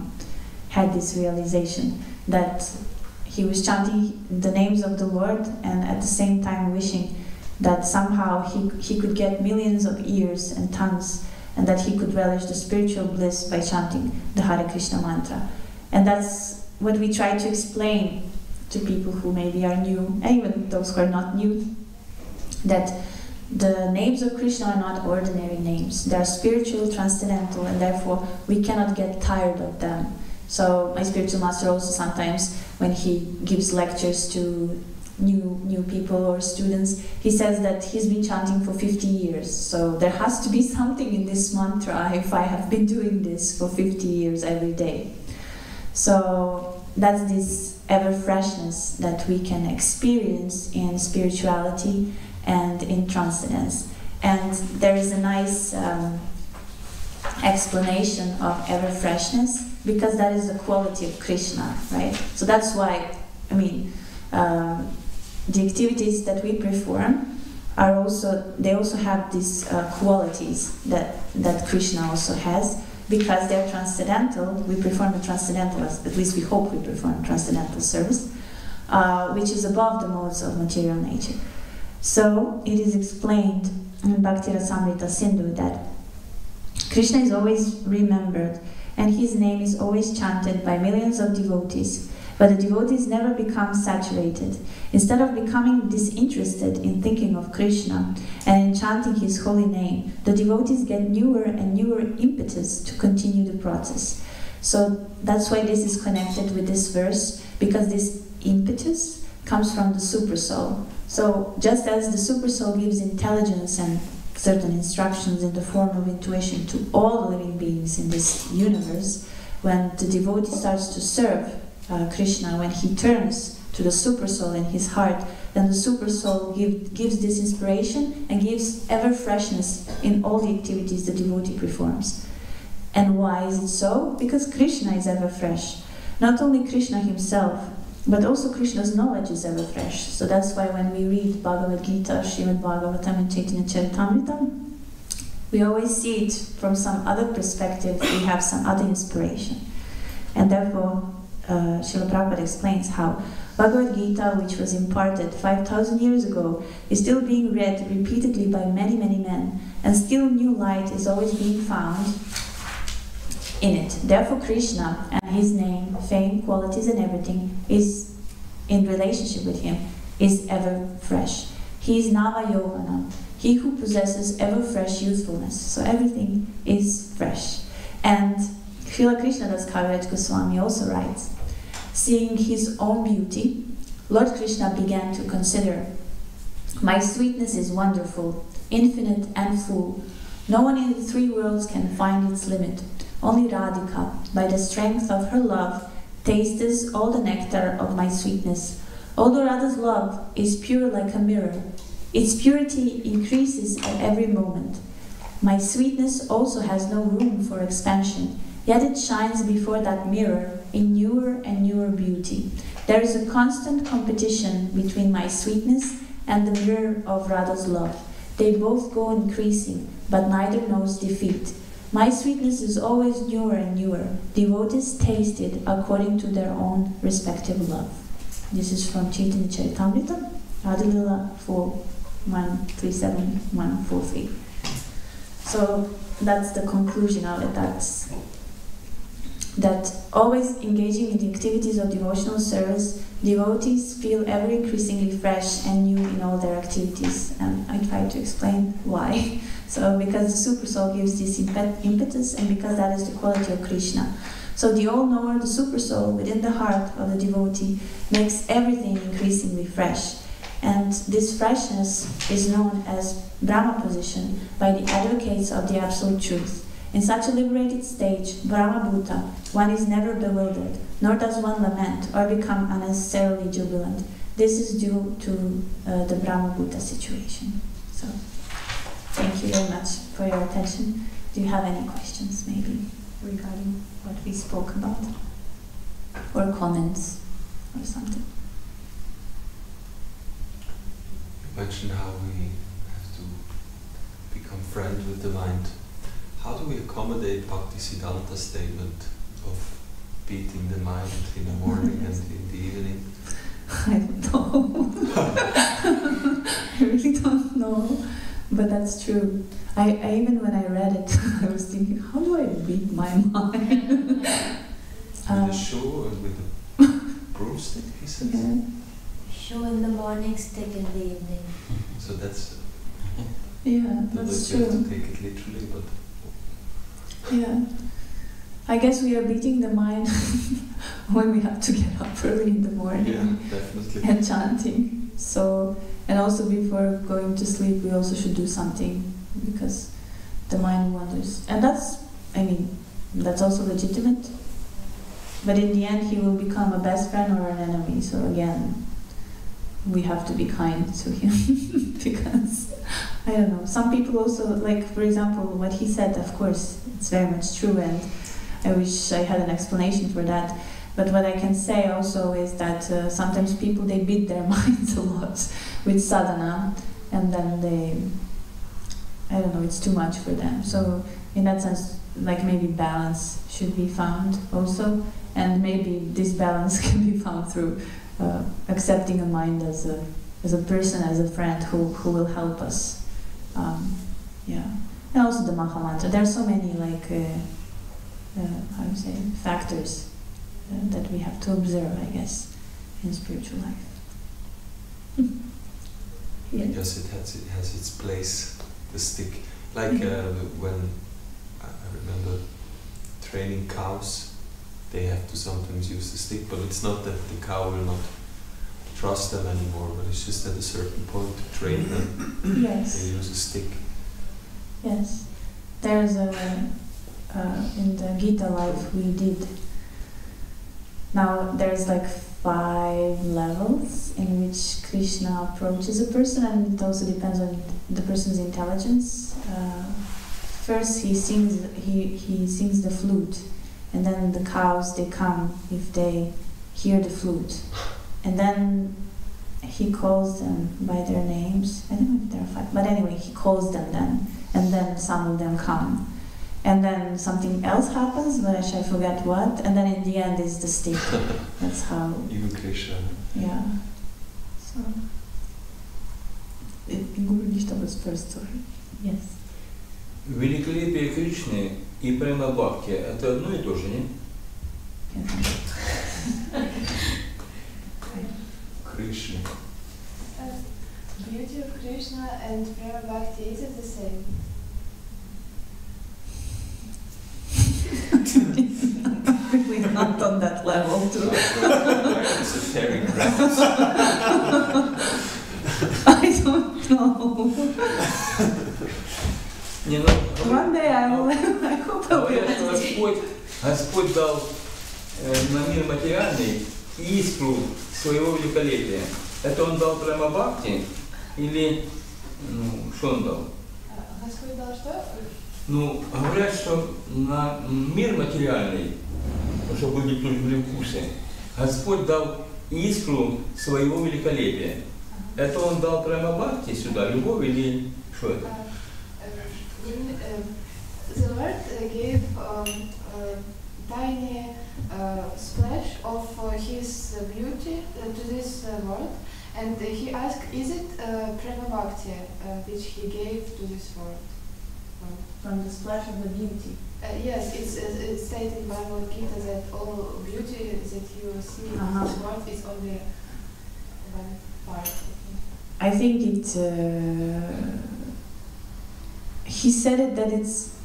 had this realization that he was chanting the names of the Lord and at the same time wishing that somehow he could get millions of ears and tongues, and that he could relish the spiritual bliss by chanting the Hare Krishna mantra. And that's what we try to explain to people who maybe are new, and even those who are not new, that the names of Krishna are not ordinary names. They are spiritual, transcendental, and therefore we cannot get tired of them. So my spiritual master also sometimes, when he gives lectures to new people or students, he says that he's been chanting for 50 years. So there has to be something in this mantra if I have been doing this for 50 years every day. So that's this ever freshness that we can experience in spirituality and in transcendence. And there is a nice explanation of ever freshness, because that is the quality of Krishna, right? So that's why, I mean, the activities that we perform are also, they also have these qualities that Krishna also has, because they're transcendental. We perform a transcendental, at least we hope we perform a transcendental service, which is above the modes of material nature. So it is explained in Bhakti Rasamrita Sindhu that Krishna is always remembered and his name is always chanted by millions of devotees. But the devotees never become saturated. Instead of becoming disinterested in thinking of Krishna and in chanting his holy name, the devotees get newer and newer impetus to continue the process. So that's why this is connected with this verse, because this impetus comes from the Supersoul. So just as the Supersoul gives intelligence and certain instructions in the form of intuition to all living beings in this universe, when the devotee starts to serve Krishna, when he turns to the Supersoul in his heart, then the Supersoul gives this inspiration and gives ever freshness in all the activities the devotee performs. And why is it so? Because Krishna is ever fresh. Not only Krishna himself, but also Krishna's knowledge is ever fresh. So that's why when we read Bhagavad Gita, Srimad Bhagavatam and Chaitanya Charitamrita, we always see it from some other perspective, we have some other inspiration. And therefore, Srila Prabhupada explains how Bhagavad Gita, which was imparted 5,000 years ago, is still being read repeatedly by many, many men, and still new light is always being found in it. Therefore, Krishna and his name, fame, qualities, and everything is in relationship with him, is ever fresh. He is Nava Yovana, he who possesses ever fresh youthfulness. So everything is fresh. And Srila Krishnadas Kaviraj Goswami also writes, seeing his own beauty, Lord Krishna began to consider, my sweetness is wonderful, infinite and full. No one in the three worlds can find its limit. Only Radhika, by the strength of her love, tastes all the nectar of my sweetness. Although Radha's love is pure like a mirror, its purity increases at every moment. My sweetness also has no room for expansion, yet it shines before that mirror in newer and newer beauty. There is a constant competition between my sweetness and the mirror of Radha's love. They both go increasing, but neither knows defeat. My sweetness is always newer and newer. Devotees taste it according to their own respective love. This is from Chaitanya Charitamrita, Adilila 4.137.143. So that's the conclusion of it. That's that always engaging in the activities of devotional service, devotees feel ever increasingly fresh and new in all their activities. And I try to explain why. So because the Super Soul gives this impetus, and because that is the quality of Krishna. So the all-knower, the Super Soul within the heart of the devotee makes everything increasingly fresh. And this freshness is known as Brahma position by the advocates of the Absolute Truth. In such a liberated stage, Brahma Bhuta, one is never bewildered, nor does one lament or become unnecessarily jubilant. This is due to the Brahma Bhuta situation. So, thank you very much for your attention. Do you have any questions, maybe, regarding what we spoke about? Or comments, or something? You mentioned how we have to become friends with the mind. How do we accommodate Bhaktisiddhanta's statement of beating the mind in the morning and in the evening? I don't know. I really don't know. But that's true. I even when I read it, I was thinking, how do I beat my mind? With a shoe and with a broomstick, he says? Yeah. Shoe in the morning, stick in the evening. So that's... Yeah, that's true. You have to take it literally, but... Yeah. I guess we are beating the mind when we have to get up early in the morning. Yeah, definitely. And chanting. So, and also before going to sleep, we also should do something because the mind wanders. And that's, I mean, that's also legitimate. But in the end, he will become a best friend or an enemy. So again, we have to be kind to him because, I don't know, some people also, like, for example, what he said, of course, it's very much true, and I wish I had an explanation for that. But what I can say also is that sometimes people, they beat their minds a lot with sadhana, and then they, I don't know, it's too much for them. So in that sense, like maybe balance should be found also, and maybe this balance can be found through accepting a mind as a person, as a friend who will help us. Yeah, and also the Mahamantra. There are so many like how do you say, factors that we have to observe, I guess, in spiritual life. Yeah. Yes, it has its place, the stick. Like when I remember training cows, they have to sometimes use the stick, but it's not that the cow will not trust them anymore, but it's just at a certain point to train them, Yes. they use a stick. Yes. There's in the Gita life we did. Now there's like 5 levels in which Krishna approaches a person, and it also depends on the person's intelligence. First he sings the flute, and then the cows, they come if they hear the flute, and then he calls them by their names. I don't know if there are 5, but anyway, he calls them then, and then some of them come. And then something else happens, which I forget what, and then in the end is the stick. That's how... Even Krishna. Yeah. So... Guru was first, sorry. Yes. Великолепие Кришны и према бхакти – это одно и то же, не? Krishna. Beauty of Krishna and Prema Bhakti, is it the same? We're not on that level too. Esoteric grounds. I don't know. Не, ну, One day I hope I'll be говорят, able to. Господь дал на мир материальный искру своего великолепия. Это Он дал прямо бхакти или что Он дал? Господь дал что? Ну, говорят, что на мир материальный, чтобы были вкусы, Господь дал искру своего великолепия. Это Он дал прямо бхакти сюда, любовь или что это? The Lord gave tiny splash of His beauty to this world, and He asked, is it Prema Bhakti which He gave to this world? From the splash of the beauty. Yes, it's stated in Bhagavad Gita that all beauty that you see in this world is only one part. I think it. He said it that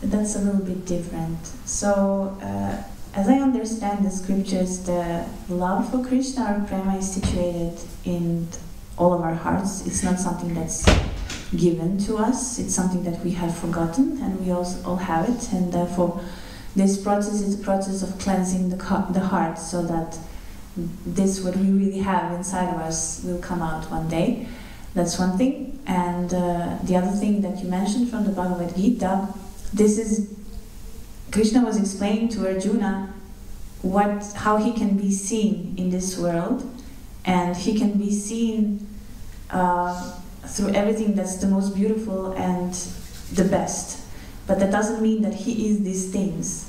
that's a little bit different. So, as I understand the scriptures, the love for Krishna or prema is situated in all of our hearts. It's not something that's given to us. It's something that we have forgotten, and we also all have it. And therefore, this process is a process of cleansing the heart, so that this, what we really have inside of us, will come out one day. That's one thing. And the other thing that you mentioned from the Bhagavad Gita, this is Krishna was explaining to Arjuna how he can be seen in this world, and he can be seen through everything that's the most beautiful and the best. But that doesn't mean that he is these things.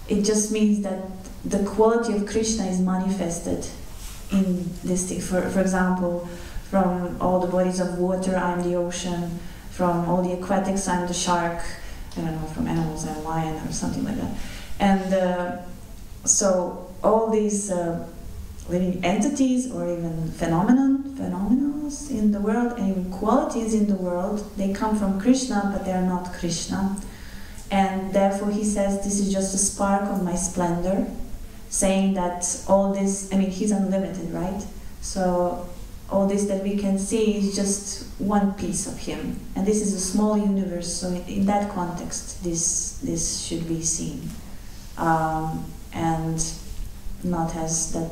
It just means that the quality of Krishna is manifested in this thing. For example, from all the bodies of water, I'm the ocean. From all the aquatics, I'm the shark. I don't know, from animals, I'm a lion or something like that. And so all these living entities or even phenomena in the world and even qualities in the world, they come from Krishna, but they are not Krishna. And therefore he says, this is just a spark of my splendor, saying that all this, I mean, he's unlimited, right? So all this that we can see is just one piece of him. And this is a small universe, so in that context, this should be seen. And not as that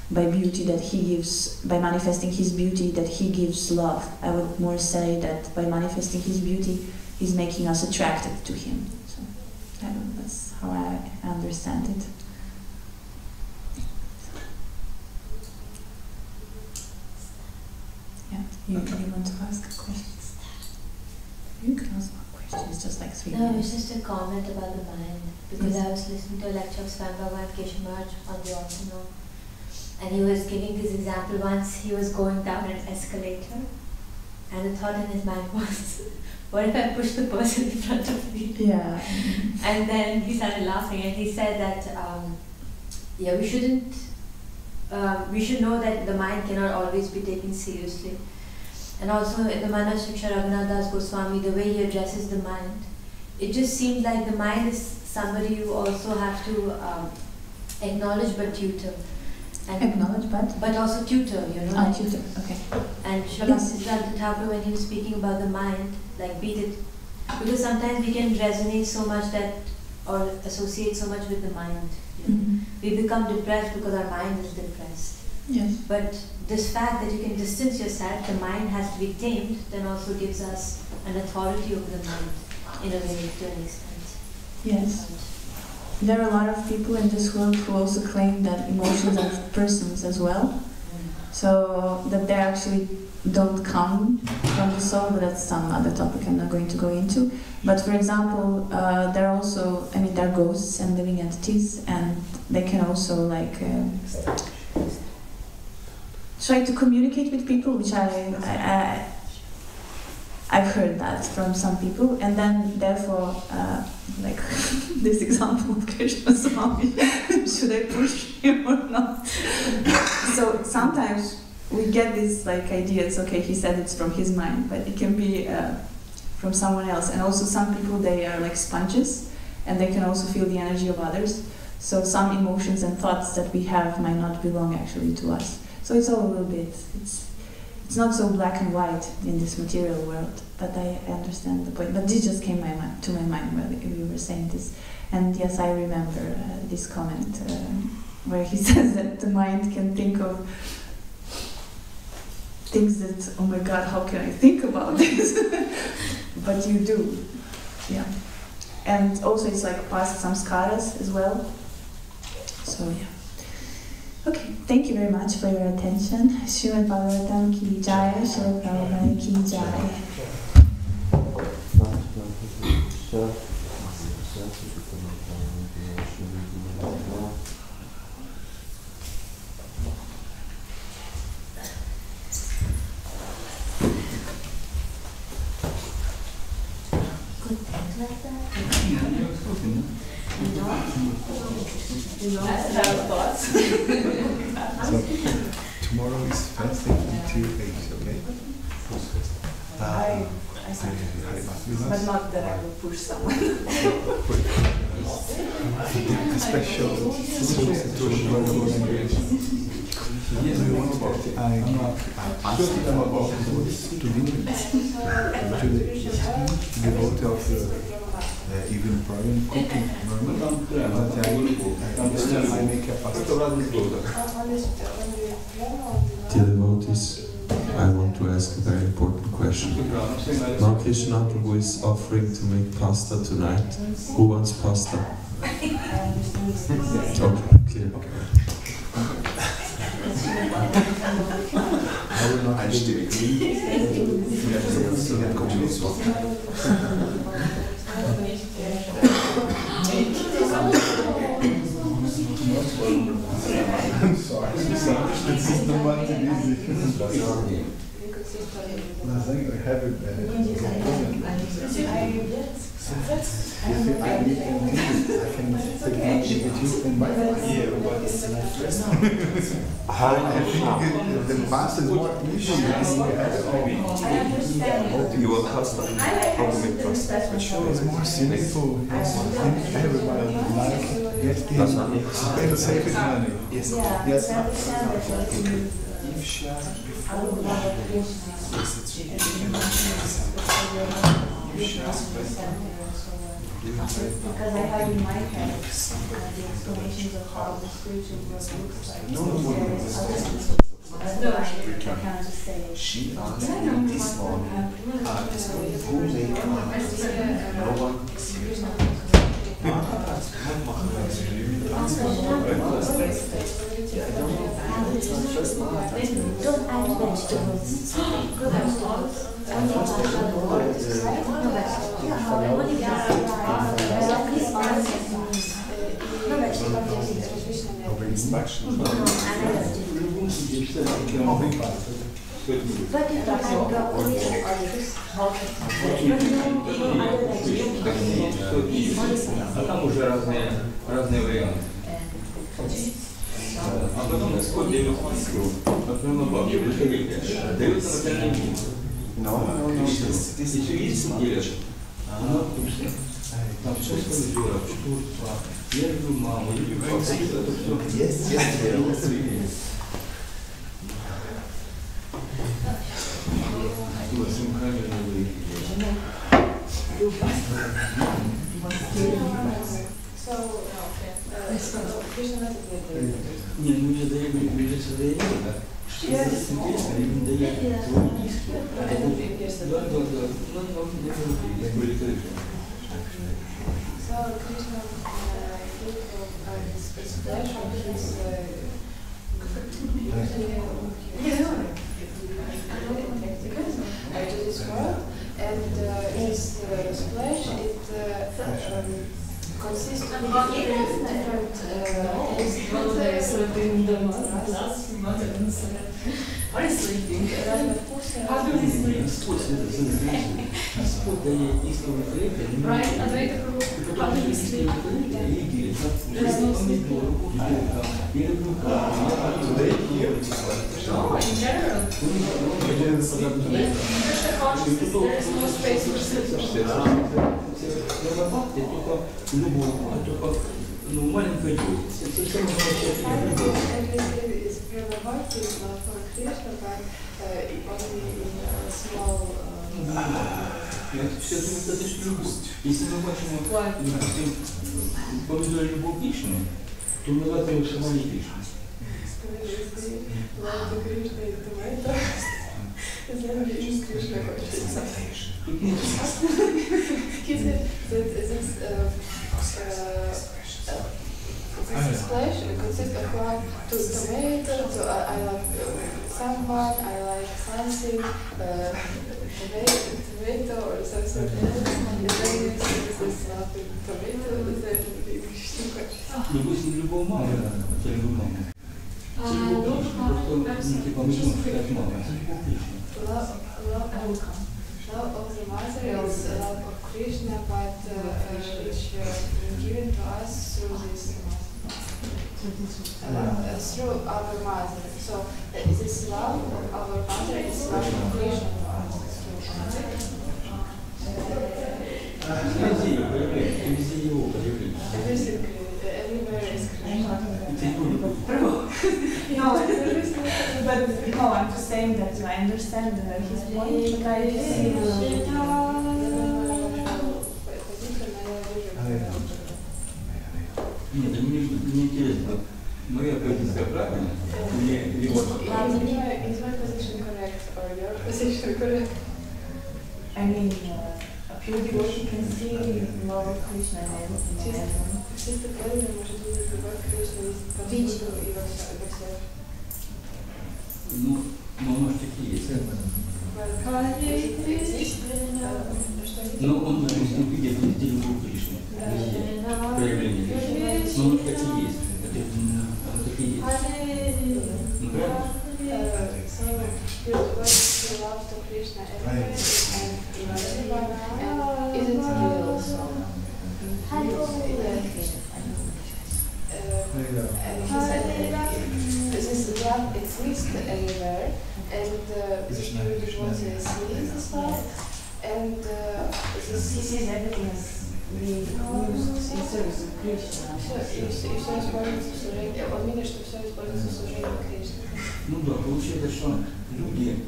by beauty that he gives, by manifesting his beauty that he gives love. I would more say that by manifesting his beauty, he's making us attracted to him. So I don't know, that's how I understand it. Yeah, you want to ask a question? You can ask one question, it's just like 3 minutes. No, it's just a comment about the mind. Because I was listening to a lecture of Swami Bhagavan Keshav Maharaj on the Autonom. And he was giving this example. Once he was going down an escalator, and the thought in his mind was, what if I push the person in front of me? Yeah. And then he started laughing, and he said that, yeah, we shouldn't, we should know that the mind cannot always be taken seriously. And also in the Manas Shiksha Raghunath Das Goswami, the way he addresses the mind, it just seems like the mind is somebody you also have to acknowledge but tutor. And acknowledge but also tutor, you know. Ah, tutor, okay. And Srila Siddhartha Thakur, when he was speaking about the mind, like beat it, because sometimes we can resonate so much that, or associate so much with the mind. You know? We become depressed because our mind is depressed. Yes. But this fact that you can distance yourself, the mind has to be tamed, then also gives us an authority over the mind, in a way, to an extent. Yes. There are a lot of people in this world who also claim that emotions are persons as well. So that they actually don't come from the soul, but that's some other topic I'm not going to go into. But for example, there are also, I mean, there are ghosts and living entities, and they can also like try to communicate with people, which I've heard that from some people, and then therefore, like this example of Krishna Swami, should I push him or not? So sometimes we get these like ideas, okay, he said it's from his mind, but it can be from someone else. And also some people, they are like sponges, and they can also feel the energy of others. So some emotions and thoughts that we have might not belong actually to us. So it's all a little bit, it's not so black and white in this material world, but I understand the point. But this just came to my mind while we were saying this. And yes, I remember this comment where he says that the mind can think of things that, oh my God, how can I think about this? But you do, yeah. And also it's like past samskaras as well. So yeah. Okay, thank you very much for your attention. Srimad Bhagavatam ki jai, Srila Prabhupada ki jai. Good things like that. So, tomorrow is fasting until 8, okay? But not that I will push someone. A special I asked them about to limit to the devotee of even private cooking, but I make a fast. Dear devotees, I want to ask a very important question. Now Krishnatha, who is offering to make pasta tonight, who wants pasta? Okay, clear. I will not actually I'm sorry, it's just the one to easy. I think I have it better. If I need anything, I can take my negative and buy it. Yeah, but it's not first. I think the past is more easy. You want pasta? How to make pasta? It's more simple. Everybody like get in and save it money. Yes. Yes. If she asked before, because I have in my head the explanations of how the spiritual world looks like. I can't just say it. She asked me this morning, who made no one is here. Don't add vegetables. Good vegetables. А там уже разные варианты. А потом исход дает искру. Например, бабки великолепие. Дается на термин. No, И все есть делят. Она вкусная. Там все справедливо. Я люблю маму, я люблю папу. Это все. Yes, Не, ну я даю, милиция дает, да? Что это интересно, им дают твой диск. Да. Великолепие. So Krishna gave this splash of his to this world, and his splash consists of different Are you sleeping? How do we sleep? Right? How do we sleep? There's no sleep. Today here, No, in general. In Krishna consciousness, there is no space for sleep. Ну, маленькая доза. is very hard to for Krishna, but only in a small. Все это достаточно любовь. Если мы бачим, допустим, помидоры любовь личную, то мы называем его самой личной. This splash consists of love to tomato, to I like someone, I like something, tomato or something else, and then this is love to tomato, Любовь не любовь мамы, это любовь мамы. Просто, типа, мы можем сказать мама, это любовь личная. love love of the mother is love of Krishna, but which given to us through this through our mother. So this love of our mother is love of Krishna to us. Everything, everywhere is Krishna. No, but no, I'm just saying that I understand his point, but I see Нет, мне интересно, моя позиция правильная? Мне Is my position correct or your position correct? I mean, a pure devotee can see love of Krishna and everything. Чисто правильно может видеть любовь к Кришне по поводу и во всех. Ну, может, такие есть. Но он, допустим, видит любовь Кришны. Проявление Кришны. Но он такие есть. Он такие есть. Ну, правильно? So, you love to Krishna everywhere and is it real also? And he said this love exists everywhere, and the pure devotee sees this love, and He sees everything as being used in service of Krishna. все используется в служении, он видит, что все используется в служении Кришне. Ну да, получается, что люди,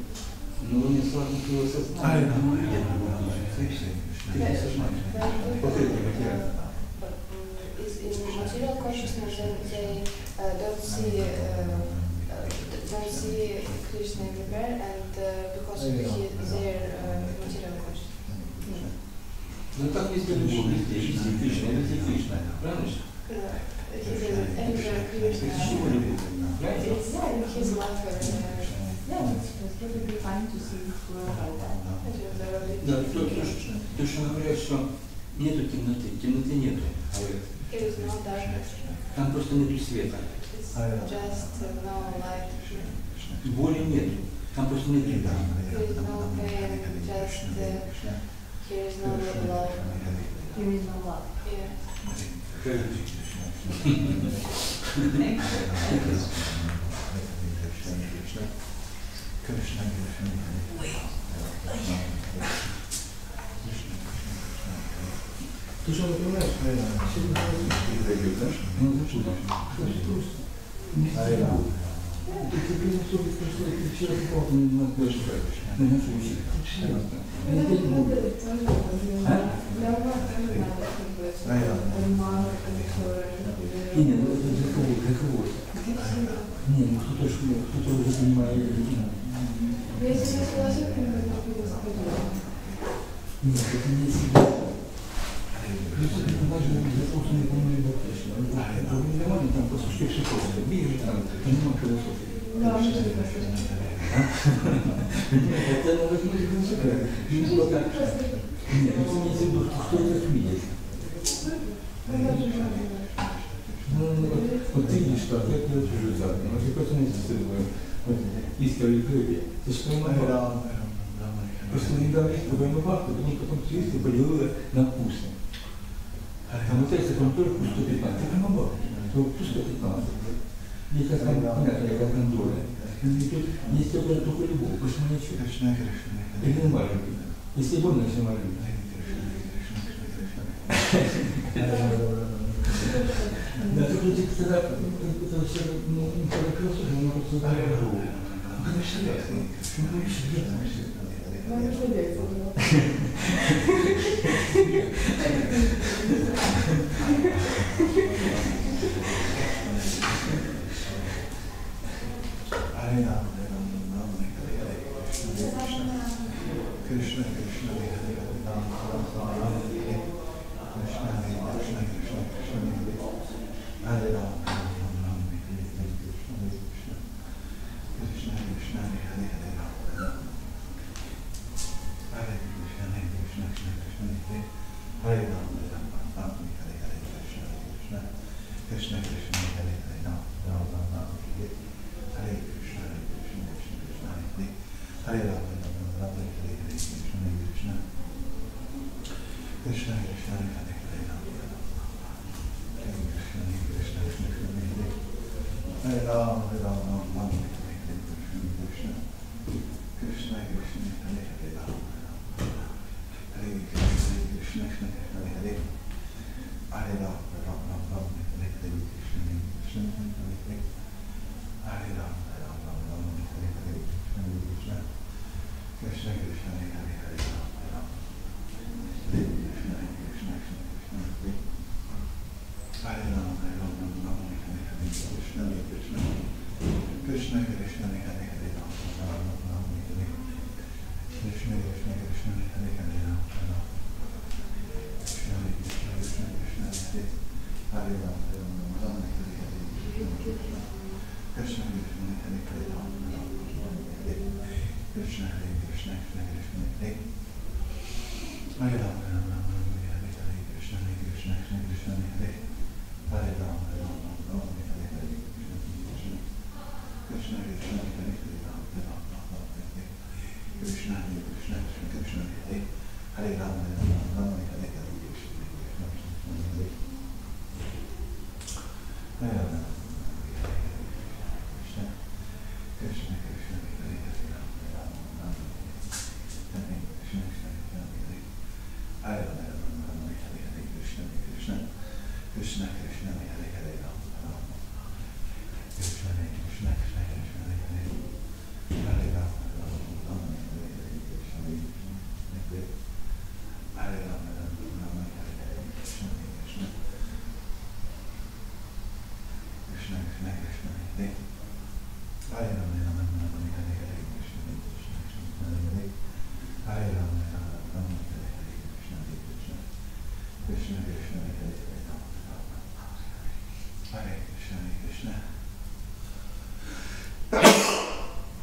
но они сразу свое сознание, они видят любовь Кришны. Ты не сознание. Вот это материал. In material consciousness, they don't see Krishna everywhere, and because of their material consciousness. Ну так везде любовь, везде Кришна, правильно же? He says everywhere Krishna. Это чего любовь? Правильно? It's his love everywhere. Yeah, it's perfectly fine to see this world like that. Да, то, что говорят, что нету темноты нету, говорят. There is no darkness. Там просто нету света. It's just no light. Боли нету, там просто нет любви. There is no pain, just here is no love. Here is no love. Yeah. Ты же понимаешь, ну зачем? Ты не особо прошло, ты вчера попал, ты не знаешь, что это. Ну, я что учить. Не, ну это для кого? Не, ну кто-то уже понимает. Если я согласен, то нет, это не всегда. Плюс это важно для того, что не понимает Кришна. Это нормально, там просто шпик просто. Бери там, понимаешь философию. да, Хотя на возможно языка. Нет, это имеется в виду, что это видит. Вот ты видишь, что ответ не чужой задний. Вот я просто не знаю, искали крови. Ты что ему дал? Просто не дали своему факту, они потом все если поделили на вкусы. Там вот если контроль 115, ты понимал, что 115. Мне как понятно, как контроль. Есть только любовь, больше ничего. Или маленький. Если больно, если маленький. Да, тут люди, когда это все, ну, когда философия, она просто говорит, ну, конечно, ясно. Ну, конечно, ясно. Krishna, Krishna, Hare Ram, Krishna, Krishna, Hare Ram, Hare Krishna, Krishna, Hare Ram, Krishna, Krishna, Hare Ram, Hare Krishna, Hare Ram, Hare Ram, Ram Ram, Hare Hare, Krishna, Krishna, Krishna, Hare Hare, Ram, Hare Krishna, Krishna, Hare Hare, Hare Ram, Ram Ram, Hare Hare, Krishna, Krishna, Hare Hare, Hare Ram, Ram Ram, Hare Hare, Krishna, Krishna, Krishna, Hare Hare, Ram, Hare Krishna, Krishna, Krishna, Hare Hare. Hare Ram, Hare Ram, Ram Ram, Hare Hare, Krishna, Krishna, Krishna, Krishna, Hare Hare, Ram, Ram Ram, Hare Krishna, Krishna, Krishna, Hare Hare, Ram, Krishna, Krishna, Krishna, Krishna, Hare Hare, Ram, Ram, Hare Hare, Krishna, Krishna, Krishna, Hare Hare, Ram, Hare Krishna, Hare Krishna, Krishna, Krishna, Hare Hare, Ram, Ram, Hare Hare, Krishna, Krishna, Krishna, Hare Hare Ram, Ram Ram, Hare Hare, Krishna, Krishna, Hare Hare, Ram, Krishna, Krishna, Krishna, Hare Hare, Ram, Ram, Hare Hare, Krishna, Hare Ram, Krishna, Krishna, Hare Hare, Ram, Krishna, Hare Ram, Hare Hare, Krishna, Krishna, Krishna, Krishna, Hare Hare, Ram, Krishna, Krishna, Krishna, Krishna, Hare Hare, Ram, Ram, Hare Hare, Krishna, Hare Ram, Ram, Hare Hare, Krishna, Krishna, Krishna, Krishna, Krishna, Hare Hare Ram, Ram, Hare Hare, Krishna, Krishna, Hare Hare Ram, Ram, Hare Hare, Krishna, Krishna, Krishna, Krishna, Hare Hare, Hare Krishna, Krishna,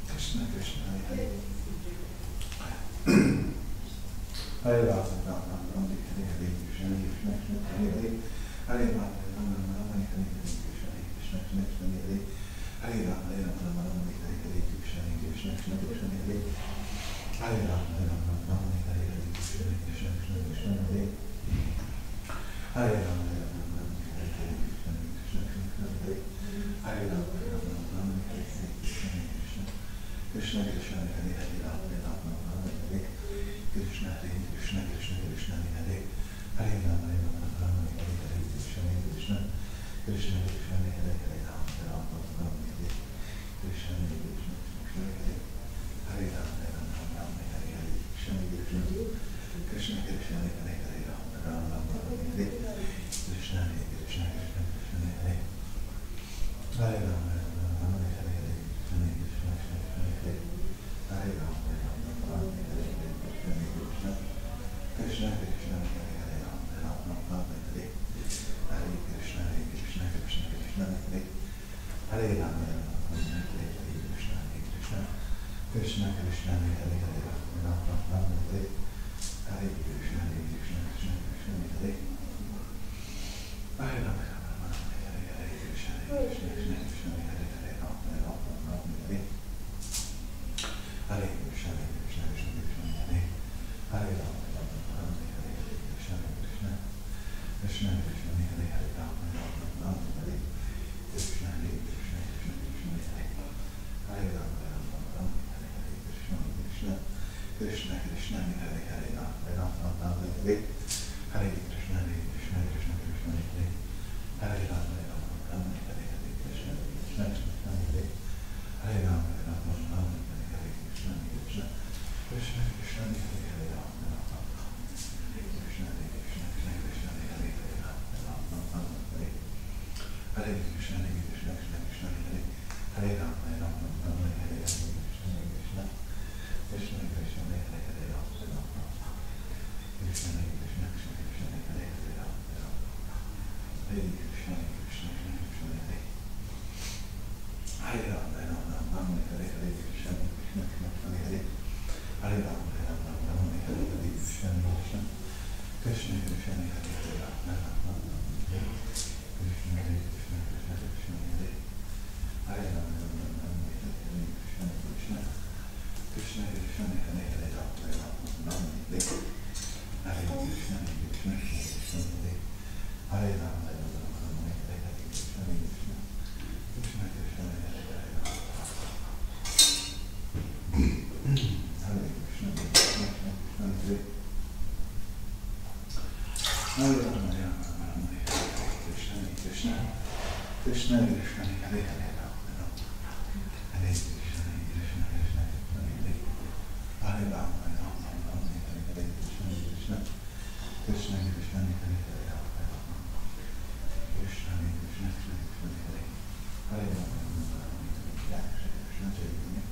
Krishna, Krishna, Hare Hare Ram, Ram, Hare Hare, Krishna, Krishna, Hare Hare, Hare Ram, Ram, Hare Hare, Krishna, Krishna, Hare Hare Ram, Hare Ram, Hare Hare, Krishna, Krishna, Hare Hare Ram, Ram, Hare Hare, Krishna, Krishna, Hare Hare Ram, Hare Ram, Krishna, Krishna, Hare Hare, Ram, Hare Krishna, Krishna, Krishna, Hare Hare Ram, Hare Hare, Krishna, Krishna, Krishna, Hare Hare, Ram, Hare Krishna, Krishna, Hare Hare Ram, Hare Hare, Krishna, Krishna, Krishna, Hare Hare, Ram, Hare Krishna, Krishna, Hare Hare Ram, Hare Hare, Krishna, Krishna, Hare Ram, Krishna, Krishna, Hare Hare Ram, Hare Krishna, Krishna, Krishna, Hare Hare Ram, Krishna, Krishna, Hare Hare Ram, Hare Krishna, Krishna, Krishna, Hare Hare Ram, Hare Krishna, Krishna, Krishna, Hare Hare Ram, Hare Krishna, Krishna, Krishna, Hare Hare Ram, Hare Krishna, Krishna, Krishna, Hare Hare Ram, Hare Krishna, Krishna, Krishna, Hare Ram, Hare Krishna, Krishna, Krishna, Krishna, Hare Hare Ram, Hare Krishna, Krishna, Krishna, Hare Ram, Hare Krishna, Krishna, Krishna, Hare Ram, Hare Krishna, Krishna, Krishna, Krishna, Hare Hare Ram, Krishna, Krishna, Krishna, Hare Hare Ram, Hare Krishna, Krishna, Krishna, Hare Ram, Hare Krishna, Krishna, Krishna, Hare Hare Ram, Krishna, Krishna, Krishna, Hare Hare Ram, Hare Krishna, Krishna, Krishna, Hare Hare Ram, Hare Hare, Krishna, Krishna, Hare Hare, Hare Ram, Hare Hare, Krishna, Krishna, Krishna, Krishna, Hare Hare Ram, Krishna, Krishna, Krishna, Hare Hare Ram, Krishna, Krishna, Krishna, Krishna, Hare Hare Ram, Hare Krishna, Krishna, Krishna, Hare Hare Ram, Hare Krishna, Krishna, Krishna, Krishna Krishna Hare Hare Rama Rama Hare Krishna Krishna Krishna Hare Hare Rama Rama Rama Hare Hare Krishna Krishna Krishna Krishna Hare Hare Rama Rama Krishna Krishna Krishna Hare Hare Rama Rama Hare Krishna Chaitanya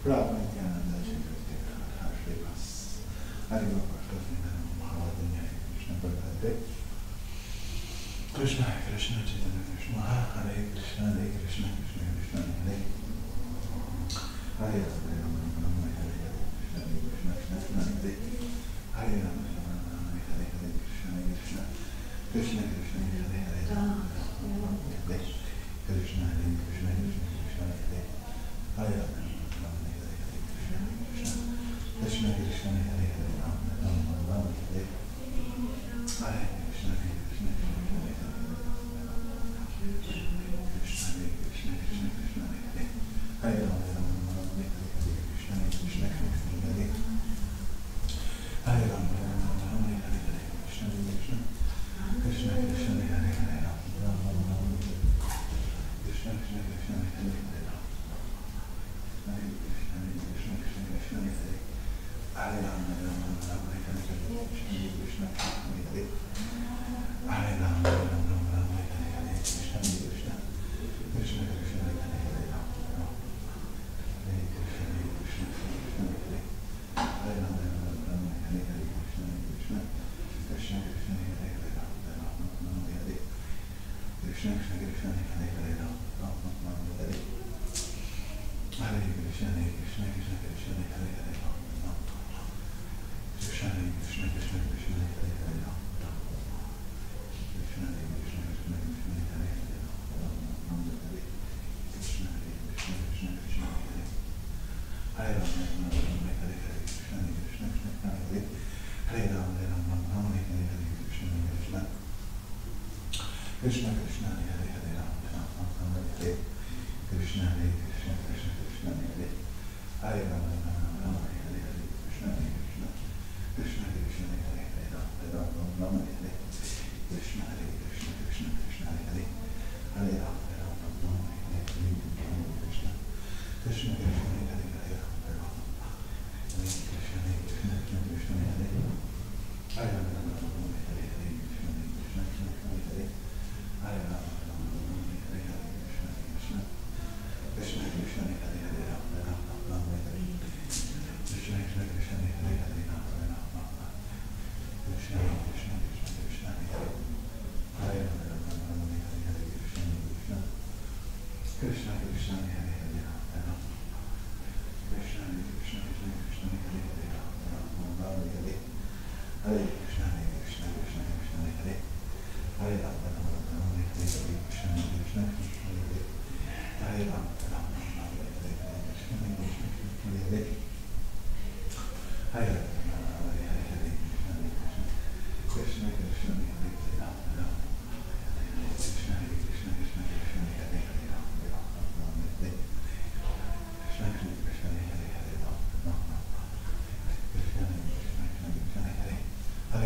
Prabhu Nityananda Chaitanya Hare Vas Hare Baba Krishna Mahavadanya Krishna Bhagavate Krishna Krishna Chaitanya Krishna Hare Krishna Krishna Krishna Hare Hare Rama Rama Hare Hare Krishna Krishna Krishna Hare Hare Rama Rama Hare Hare Krishna Krishna Krishna Krishna Hare Hare Rama Rama Hare Krishna Hare Krishna Krishna Hare Hare Rama Rama Hare Hare Krishna Krishna Krishna Krishna Hare Hare Rama Rama Hare Hare Krishna Krishna Hare Rama Rama Hare Krishna Krishna Hare Hare Rama Rama Hare Hare Krishna Krishna Krishna Krishna Hare Hare Rama Rama Krishna Krishna Krishna Hare Hare Hare Krishna Krishna Krishna Hare Hare Rama Rama Rama Hare Hare Krishna Krishna Hare Hare Rama Rama Rama Hare Hare Krishna Krishna Krishna Krishna Hare Hare Krishna Krishna Hare Hare Rama Rama Hare Hare Krishna Krishna Krishna Hare Hare Rama Krishna Krishna Krishna Hare Hare Rama Krishna Krishna Krishna Hare Hare Rama Krishna Krishna Krishna Hare Hare Rama Hare Hare Krishna Krishna Krishna Hare Hare Rama Rama Hare Hare Krishna Krishna Krishna Krishna Hare Hare Rama Rama Hare Krishna Krishna Krishna Krishna Hare Hare Rama Rama Hare Hare Krishna Krishna Krishna Krishna Hare Hare Rama Rama Hare Krishna Krishna Krishna Krishna Hare Hare Rama Rama Hare Krishna Krishna Krishna Hare Hare Rama Krishna Krishna Krishna Hare Hare Rama Rama Hare Krishna Krishna Krishna Hare Hare Rama Rama Hare Krishna Krishna Krishna Krishna Hare Hare Rama Rama Hare Krishna Krishna Krishna Hare Hare Rama Rama Krishna Krishna Krishna Krishna Hare Hare Rama Rama Hare Hare Krishna Krishna Krishna Krishna Hare Hare Rama Krishna Krishna Krishna Krishna Hare Hare Rama Rama Hare Hare Krishna Krishna Krishna Krishna Hare Hare Rama Rama Hare Hare Krishna Krishna Krishna Hare Hare Rama Rama Hare Hare Krishna Krishna Krishna Hare Hare Rama Hare Hare Krishna Krishna Hare Rama Rama Krishna Krishna Krishna Krishna Hare Hare Rama Rama Hare Krishna Krishna Krishna Hare Hare Rama Rama Krishna Krishna Krishna Hare Hare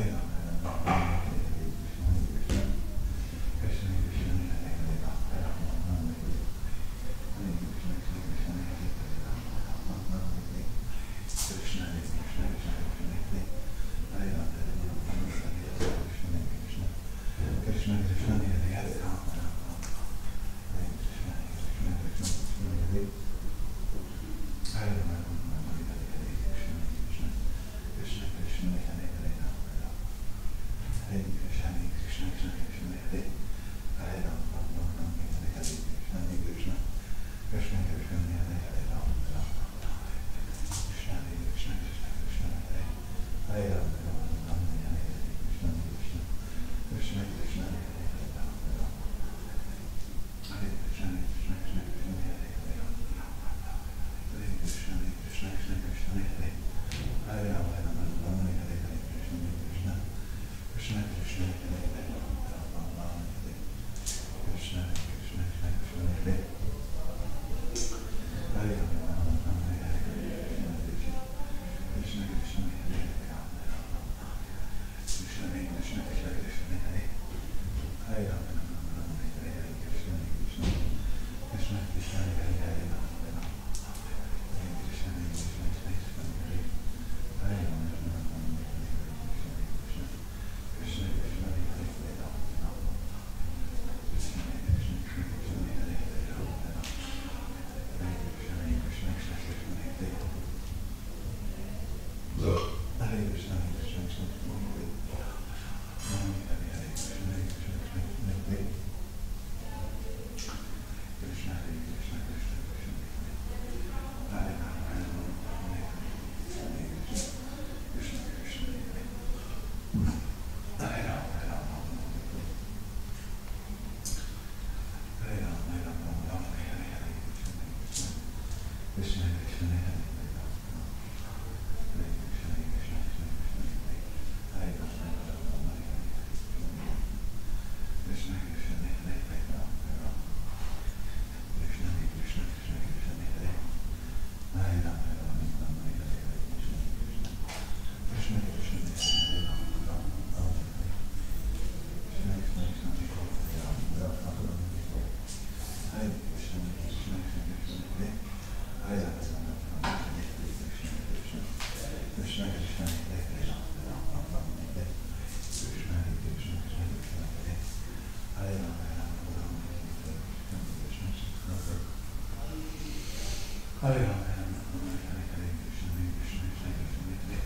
Hare Rama, Hare Rama, Hare Hare, Krishna Krishna, Krishna Hare Hare,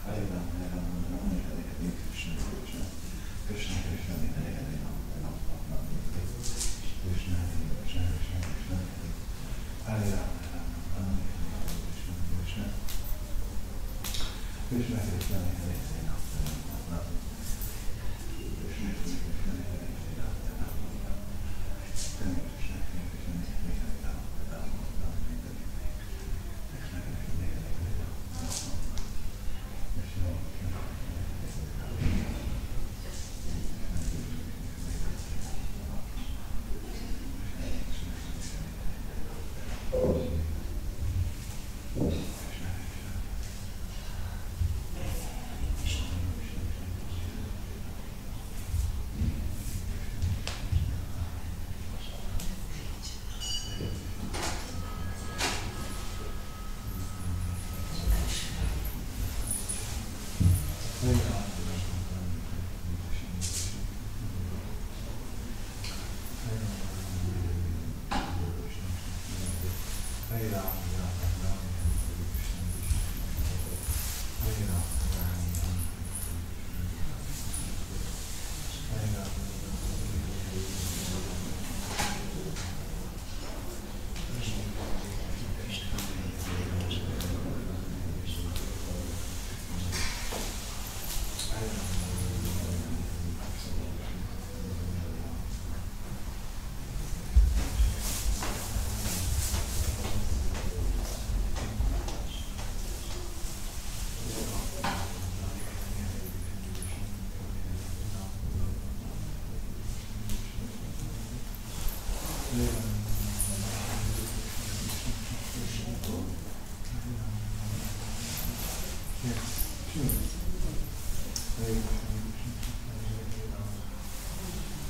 Hare Rama, Hare Hare, Krishna Krishna, Krishna Krishna, Hare Hare, Rama Krishna Krishna, Krishna Hare Rama, Hare Hare, Krishna Krishna, Krishna Krishna, Hare Hare, Rama Krishna Krishna, Hare Hare.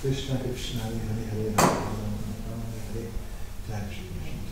Krishna Krishna, Hare Hare, Rama Rama, Hare Hare, Jai Shri Krishna.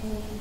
Hare